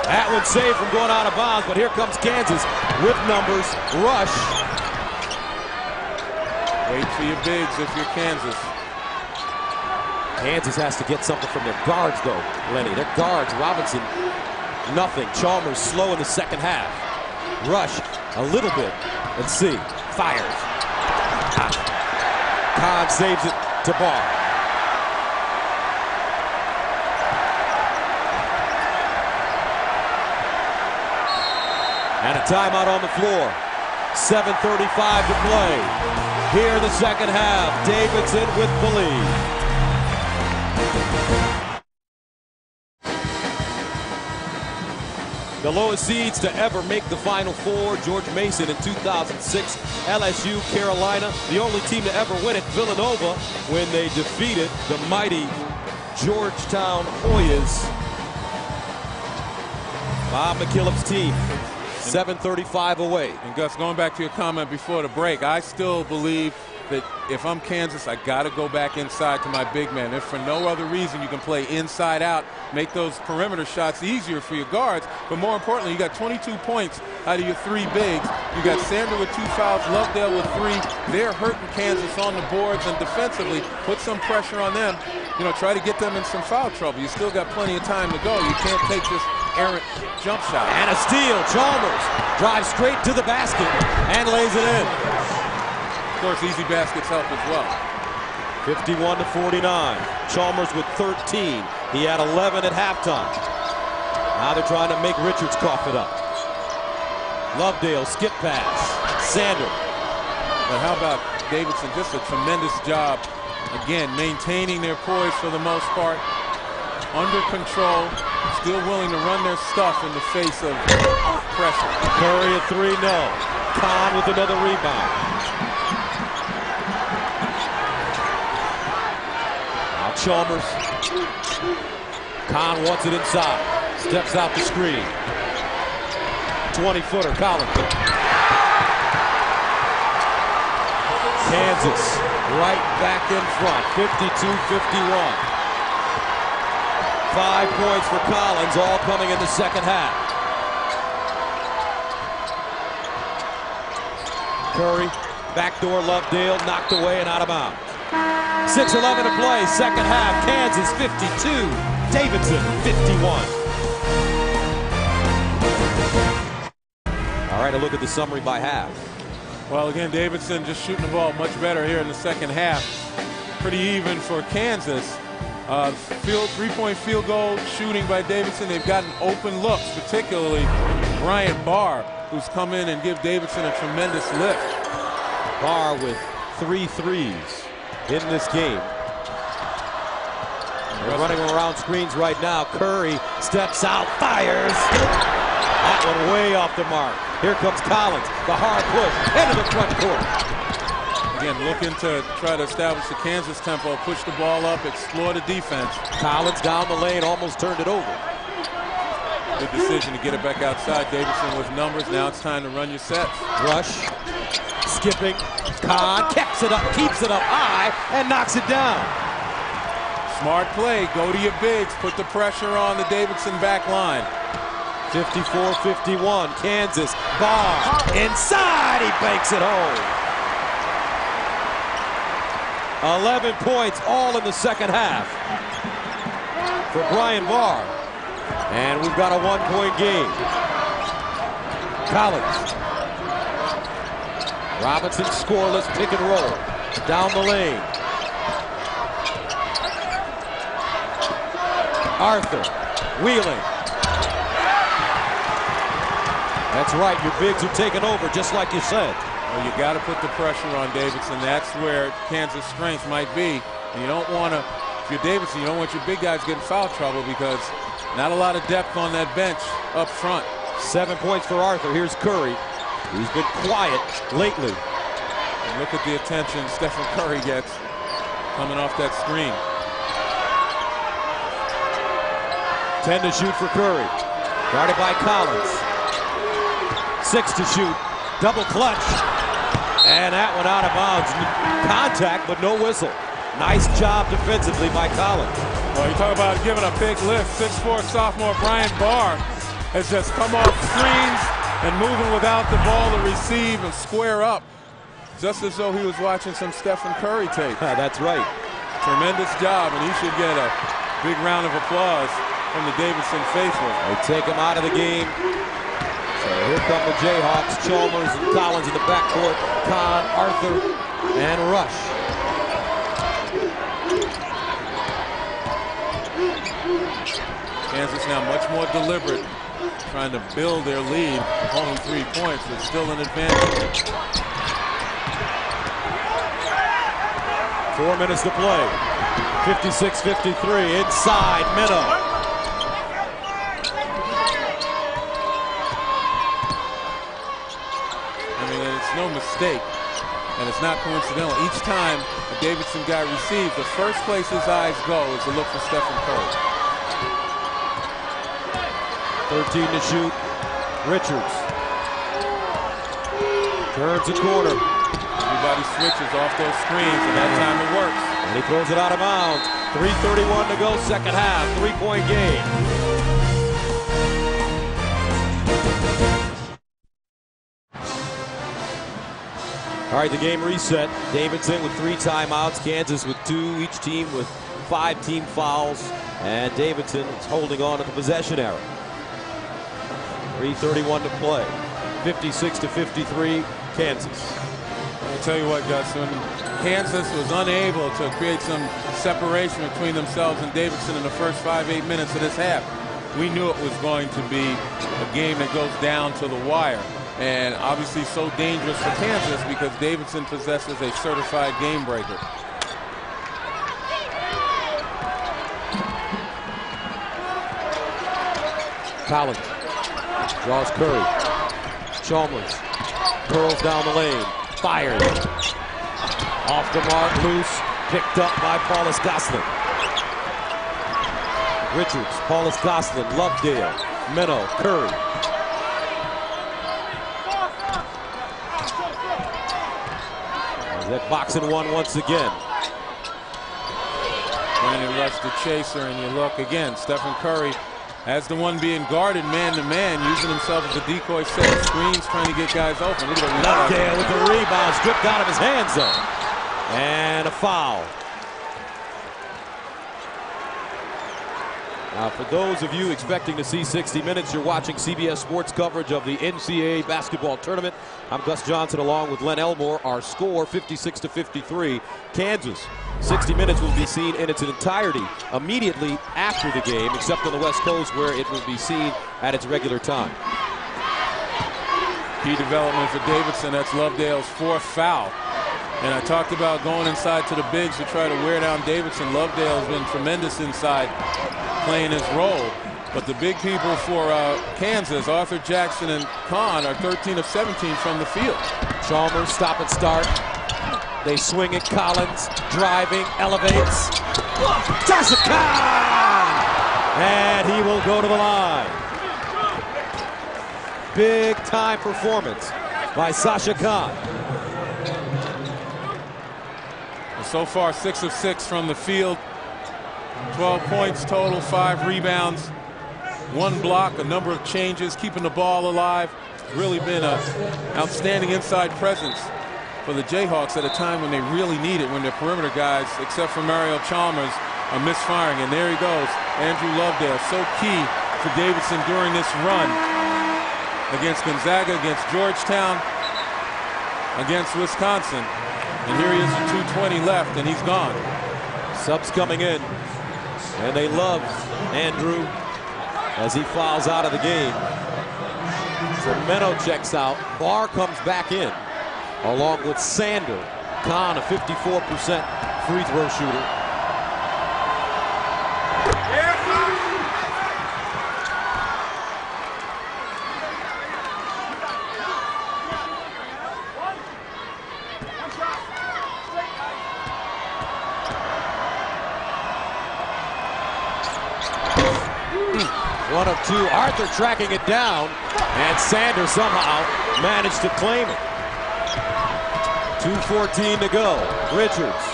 That one saved from going out of bounds, but here comes Kansas with numbers. Rush. Wait for your bigs if you're Kansas. Kansas has to get something from their guards, though, Lenny. Their guards, Robinson, nothing. Chalmers slow in the second half. Rush a little bit. Let's see. Fires. Kahn saves it to Barr. And a timeout on the floor. 7:35 to play. Here in the second half, Davidson with the lead. The lowest seeds to ever make the Final Four, George Mason in 2006, LSU, Carolina. The only team to ever win it, Villanova, when they defeated the mighty Georgetown Hoyas. Bob McKillop's team, 7:35 away. And Gus, going back to your comment before the break, I still believe that if I'm Kansas, I got to go back inside to my big man. If for no other reason, you can play inside out, make those perimeter shots easier for your guards. But more importantly, you got 22 points out of your 3 bigs. You got Sander with 2 fouls, Lovedale with 3. They're hurting Kansas on the boards, and defensively, put some pressure on them. You know, try to get them in some foul trouble. You still got plenty of time to go. You can't take this errant jump shot. And a steal. Chalmers drives straight to the basket and lays it in. Of course, easy baskets help as well. 51-49. Chalmers with 13. He had 11 at halftime. Now they're trying to make Richards cough it up. Lovedale, skip pass. Sander. But how about Davidson? Just a tremendous job. Again, maintaining their poise for the most part. Under control. Still willing to run their stuff in the face of pressure. Curry at 3, no. Kahn with another rebound. Now Chalmers. Kahn wants it inside. Steps out the screen. 20-footer, Collins. Kansas right back in front, 52-51. 5 points for Collins, all coming in the second half. Curry, backdoor Lovedale, knocked away and out of bounds. 6:11 to play, second half. Kansas 52, Davidson 51. All right, a look at the summary by half. Well, again, Davidson just shooting the ball much better here in the second half. Pretty even for Kansas. Three-point field goal shooting by Davidson. They've gotten open looks, particularly Bryant Barr, who's come in and give Davidson a tremendous lift. Barr with 3 threes in this game. They're running around screens right now. Curry steps out, fires. That one way off the mark. Here comes Collins, the hard push into the front court. Again, looking to try to establish the Kansas tempo, push the ball up, explore the defense. Collins down the lane, almost turned it over. Good decision to get it back outside. Davidson with numbers. Now it's time to run your sets. Rush, skipping. Kahn kicks it up, keeps it up high, and knocks it down. Smart play. Go to your bigs. Put the pressure on the Davidson back line. 54-51. Kansas. Barr inside. He banks it home. 11 points, all in the second half for Bryant Barr. And we've got a 1-point game. Collins. Robinson scoreless, pick and roll. Down the lane. Arthur, wheeling. That's right, your bigs are taking over, just like you said. Well, you got to put the pressure on Davidson. That's where Kansas' strength might be. And you don't want to, if you're Davidson, you don't want your big guys getting foul trouble because not a lot of depth on that bench up front. 7 points for Arthur. Here's Curry. He's been quiet lately. And look at the attention Stephen Curry gets coming off that screen. 10 to shoot for Curry. Guarded by Collins. 6 to shoot. Double clutch. And that one out of bounds. Contact, but no whistle. Nice job defensively by Collins. Well, you talk about giving a big lift. 6'4" sophomore Bryant Barr has just come off screens and moving without the ball to receive and square up. Just as though he was watching some Stephen Curry tape. That's right. Tremendous job, and he should get a big round of applause from the Davidson faithful. They take him out of the game. So here come the Jayhawks. Chalmers and Collins in the backcourt. Kahn, Arthur, and Rush. Kansas now much more deliberate, trying to build their lead. Only 3 points, but still an advantage. 4 minutes to play. 56-53. Inside, Minnow. It's no mistake, and it's not coincidental. Each time a Davidson guy receives, the first place his eyes go is to look for Stephen Curry. 13 to shoot. Richards turns the corner. Everybody switches off those screens, and that time it works. And he throws it out of bounds. 3:31 to go, second half, 3-point game. All right, the game reset. Davidson with 3 timeouts, Kansas with 2, each team with 5 team fouls, and Davidson is holding on to the possession arrow. 3:31 to play. 56-53, Kansas. I'll tell you what, Gus, when Kansas was unable to create some separation between themselves and Davidson in the first 5-8 minutes of this half, we knew it was going to be a game that goes down to the wire. And obviously so dangerous for Kansas because Davidson possesses a certified game breaker. Collins draws Curry. Chalmers curls down the lane. Fires. Off the mark, loose. Picked up by Paulus Goslin. Richards, Paulus Goslin, Lovedale, Meno, Curry. That boxing one once again. When you rush the chaser and you look again, Stephen Curry as the one being guarded man-to-man, using himself as a decoy, setting screens, trying to get guys open. Look at Lovedale with the rebound, stripped out of his hands though. And a foul. Now, for those of you expecting to see 60 minutes, you're watching CBS Sports coverage of the NCAA basketball tournament. I'm Gus Johnson along with Len Elmore. Our score, 56-53. Kansas. 60 minutes will be seen in its entirety immediately after the game, except on the West Coast where it will be seen at its regular time. Key development for Davidson. That's Lovedale's 4th foul. And I talked about going inside to the bigs to try to wear down Davidson. Lovedale has been tremendous inside, playing his role. But the big people for Kansas, Arthur Jackson and Kahn, are 13 of 17 from the field. Chalmers stop and start. They swing it. Collins driving, elevates. Sasha Kahn! And he will go to the line. Big time performance by Sasha Kahn. So far, 6 of 6 from the field. 12 points total, 5 rebounds, 1 block, a number of changes, keeping the ball alive. Really been an outstanding inside presence for the Jayhawks at a time when they really need it, when their perimeter guys, except for Mario Chalmers, are misfiring. And there he goes, Andrew Lovedale, so key for Davidson during this run against Gonzaga, against Georgetown, against Wisconsin. And here he is with 2:20 left, and he's gone. Subs coming in, and they love Andrew as he fouls out of the game. So Meno checks out. Barr comes back in, along with Sander. Kahn, a 54% free throw shooter. One of 2. Arthur tracking it down, and Sanders somehow managed to claim it. 2:14 to go. Richards.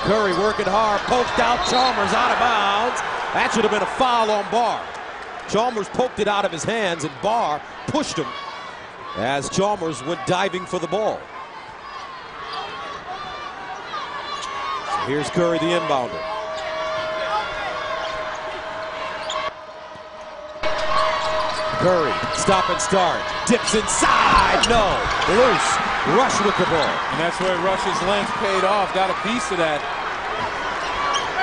Curry working hard, poked out. Chalmers out of bounds. That should have been a foul on Barr. Chalmers poked it out of his hands, and Barr pushed him as Chalmers went diving for the ball. Here's Curry, the inbounder. Curry, stop and start. Dips inside, no. Loose, Rush with the ball. And that's where Rush's length paid off. Got a piece of that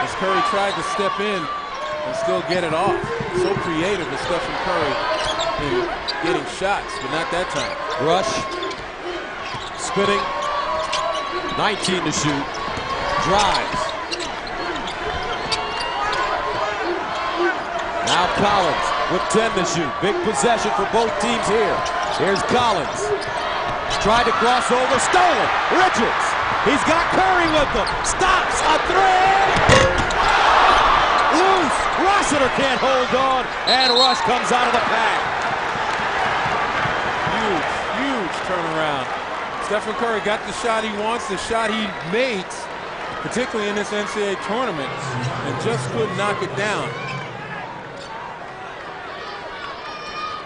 as Curry tried to step in and still get it off. So creative is Stephen Curry in getting shots, but not that time. Rush, spinning, 19 to shoot. Drives. Now Collins with 10 to shoot. Big possession for both teams here. Here's Collins. Tried to cross over. Stolen. Richards. He's got Curry with him. Stops. A three. Loose. Rossiter can't hold on. And Rush comes out of the pack. turnaround. Stephen Curry got the shot he wants, the shot he makes, particularly in this NCAA tournament, and just couldn't knock it down.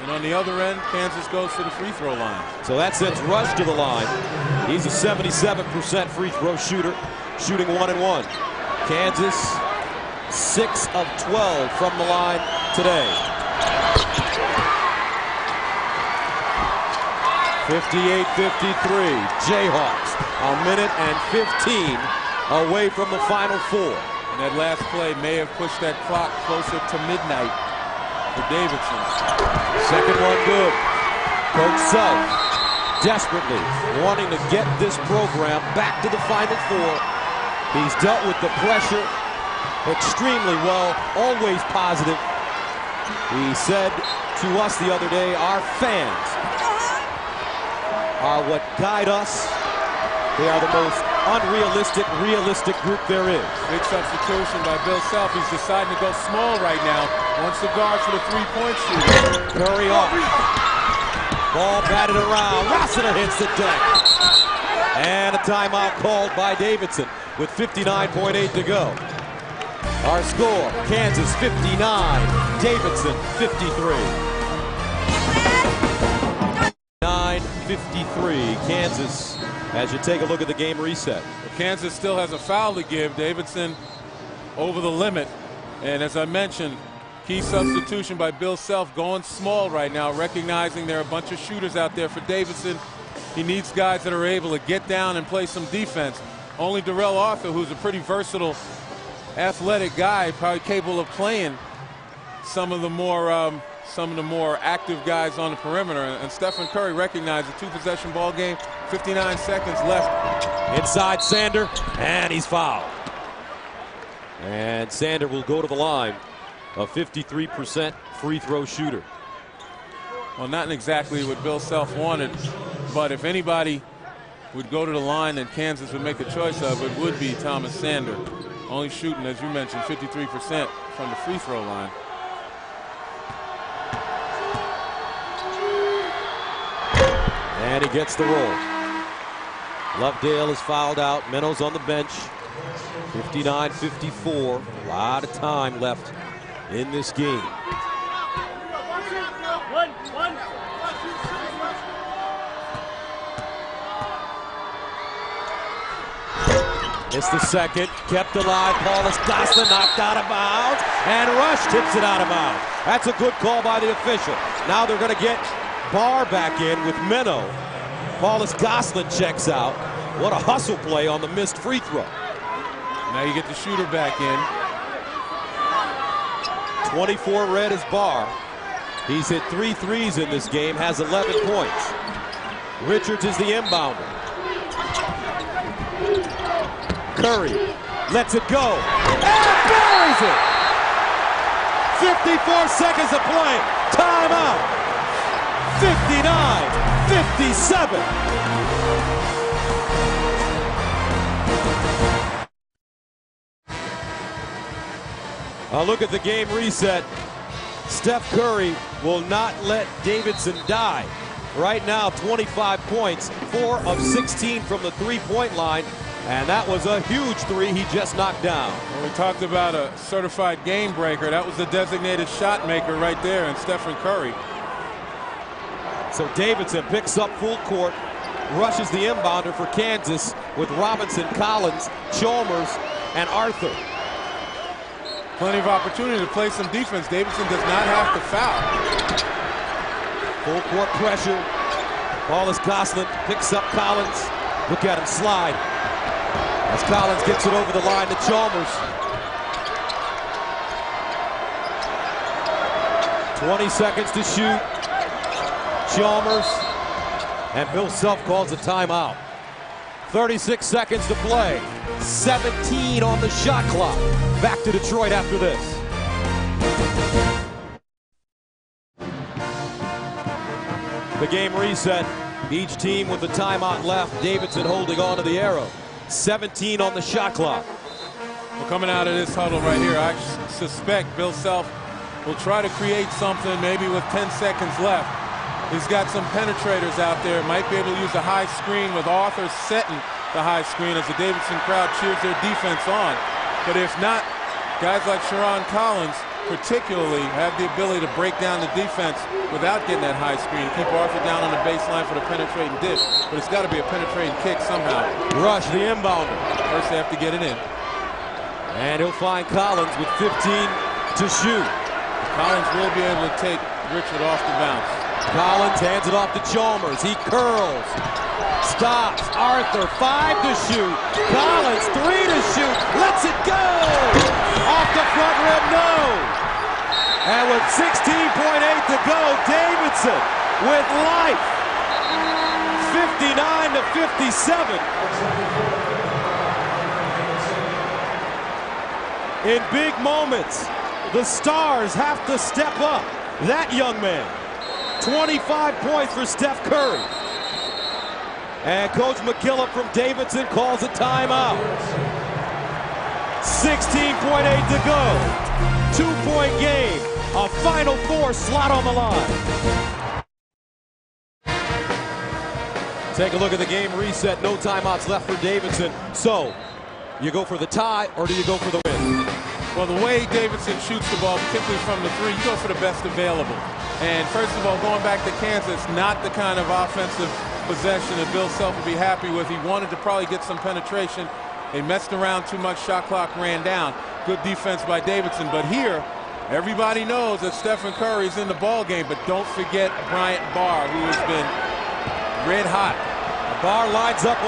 And on the other end, Kansas goes for the free throw line. So that sends Rush to the line. He's a 77% free throw shooter, shooting 1 and 1. Kansas 6 of 12 from the line today. 58-53. Jayhawks a minute and 15 away from the Final Four. And that last play may have pushed that clock closer to midnight for Davidson. Second one good. Coach Self desperately wanting to get this program back to the Final Four. He's dealt with the pressure extremely well, always positive. He said to us the other day, our fans are what guide us. They are the most unrealistic, realistic group there is. Big substitution by Bill Self. He's deciding to go small right now. Wants the guard for the three-point shooter. Curry off. Ball batted around. Rossiter hits the deck. And a timeout called by Davidson with 59.8 to go. Our score, Kansas 59, Davidson 53. 9:53, Kansas, as you take a look at the game reset. Kansas still has a foul to give. Davidson over the limit. And as I mentioned, key substitution by Bill Self, going small right now, recognizing there are a bunch of shooters out there for Davidson. He needs guys that are able to get down and play some defense. Only Darrell Arthur, who's a pretty versatile, athletic guy, probably capable of playing some of the more active guys on the perimeter. And Stephen Curry recognized a two-possession ball game, 59 seconds left. Inside Sander, and he's fouled. And Sander will go to the line, a 53% free throw shooter. Well, not exactly what Bill Self wanted, but if anybody would go to the line that Kansas would make a choice of, it would be Thomas Sander. Only shooting, as you mentioned, 53% from the free throw line. And he gets the roll. Lovedale is fouled out. Menno's on the bench. 59-54. A lot of time left in this game. It's the second, kept alive. Paulus Gosselin knocked out of bounds, and Rush tips it out of bounds. That's a good call by the official. Now they're going to get Barr back in with Menno. Paulus Gosselin checks out. What a hustle play on the missed free throw. Now you get the shooter back in. 24 red is Barr. He's hit 3 threes in this game, has 11 points. Richards is the inbounder. Curry lets it go and buries it. 54 seconds of play. Timeout. 59-57. Look at the game reset. Steph Curry will not let Davidson die. Right now, 25 points, 4 of 16 from the three-point line. And that was a huge three he just knocked down. Well, we talked about a certified game breaker. That was the designated shot maker right there in Stephen Curry. So Davidson picks up full court, rushes the inbounder for Kansas with Robinson, Collins, Chalmers, and Arthur. Plenty of opportunity to play some defense. Davidson does not have to foul. Full court pressure. Paulus Gosselin picks up Collins. Look at him slide. As Collins gets it over the line to Chalmers. 20 seconds to shoot. Chalmers. And Bill Self calls a timeout. 36 seconds to play. 17 on the shot clock. Back to Detroit after this. The game reset. Each team with the timeout left. Davidson holding on to the arrow. 17 on the shot clock. Well, coming out of this huddle right here, I suspect Bill Self will try to create something maybe with 10 seconds left. He's got some penetrators out there. Might be able to use a high screen with Arthur setting the high screen as the Davidson crowd cheers their defense on. But if not, guys like Sharon Collins particularly have the ability to break down the defense without getting that high screen. Keep Arthur down on the baseline for the penetrating dish. But it's got to be a penetrating kick somehow. Rush, the inbounder. First they have to get it in. And he'll find Collins with 15 to shoot. Collins will be able to take Richard off the bounce. Collins hands it off to Chalmers. He curls. Stops. Arthur, 5 to shoot. Collins, 3 to shoot. Lets it go. Off the front rim, no. And with 16.8 to go, Davidson with life. 59 to 57. In big moments, the Stars have to step up. That young man. 25 points for Steph Curry. And Coach McKillop from Davidson calls a timeout. 16.8 to go. 2-point game. A Final Four slot on the line. Take a look at the game reset. No timeouts left for Davidson. So, you go for the tie or do you go for the win? Well, the way Davidson shoots the ball, particularly from the three, you go for the best available. And first of all, going back to Kansas, not the kind of offensive possession that Bill Self would be happy with. He wanted to probably get some penetration. They messed around too much. Shot clock ran down. Good defense by Davidson. But here, everybody knows that Stephen Curry's in the ball game. But don't forget Bryant Barr, who has been red hot. Barr lines up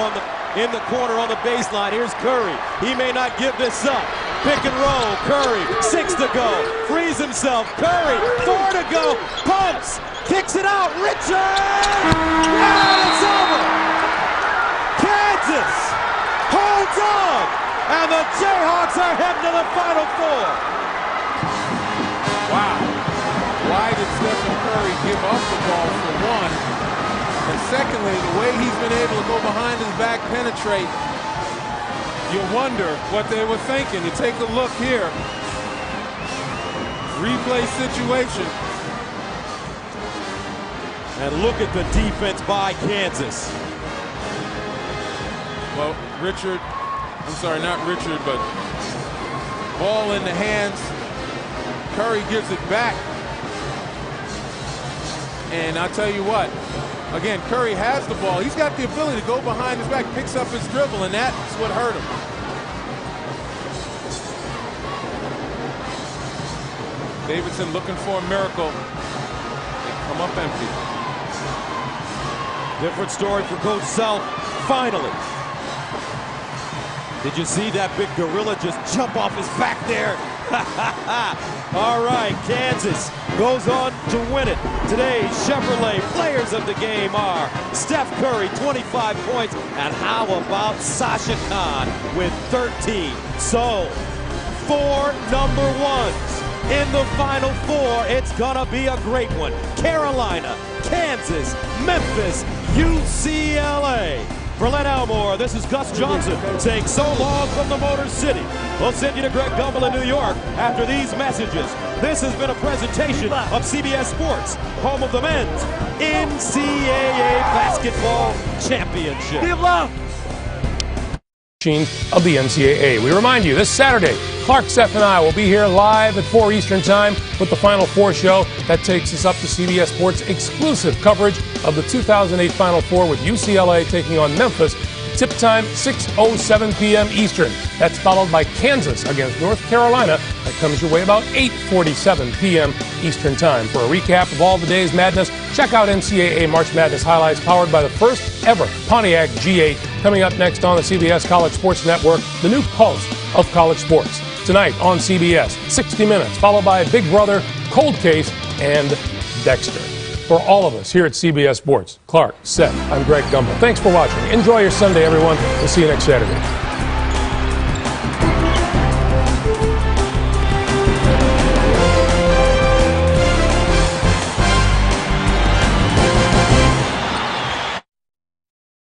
in the corner on the baseline. Here's Curry. He may not give this up. Pick and roll. Curry, 6 to go. Frees himself. Curry, 4 to go. Pumps. Kicks it out. Richard! And it's over. Kansas holds on. And the Jayhawks are heading to the Final Four. Wow. Why did Stephen Curry give up the ball for one? And secondly, the way he's been able to go behind his back, penetrate, you wonder what they were thinking. You take a look here. Replay situation. And look at the defense by Kansas. Well, Richard, I'm sorry, not Richard, but ball in the hands. Curry gives it back. And I'll tell you what, again, Curry has the ball. He's got the ability to go behind his back, picks up his dribble, and that's what hurt him. Davidson looking for a miracle. They come up empty. Different story for Coach Self, finally. Did you see that big gorilla just jump off his back there? All right, Kansas goes on to win it. Today's Chevrolet players of the game are Steph Curry, 25 points, and how about Sasha Khan with 13? So, 4 number ones in the Final Four. It's gonna be a great one. Carolina, Kansas, Memphis, UCLA. For Len Elmore, this is Gus Johnson saying so long from the Motor City. We'll send you to Greg Gumbel in New York after these messages. This has been a presentation of CBS Sports, home of the men's NCAA Basketball Championship. Give love! Of the NCAA. We remind you, this Saturday, Clark, Seth, and I will be here live at 4 Eastern Time with the Final Four show. That takes us up to CBS Sports' exclusive coverage of the 2008 Final Four with UCLA taking on Memphis. Tip time, 6:07 p.m. Eastern. That's followed by Kansas against North Carolina. That comes your way about 8:47 p.m. Eastern Time. For a recap of all the day's madness, check out NCAA March Madness highlights powered by the first ever Pontiac G8. Coming up next on the CBS College Sports Network, the new pulse of college sports. Tonight on CBS, 60 Minutes, followed by Big Brother, Cold Case, and Dexter. For all of us here at CBS Sports, Clark, Seth, I'm Greg Gumbel. Thanks for watching. Enjoy your Sunday, everyone. We'll see you next Saturday.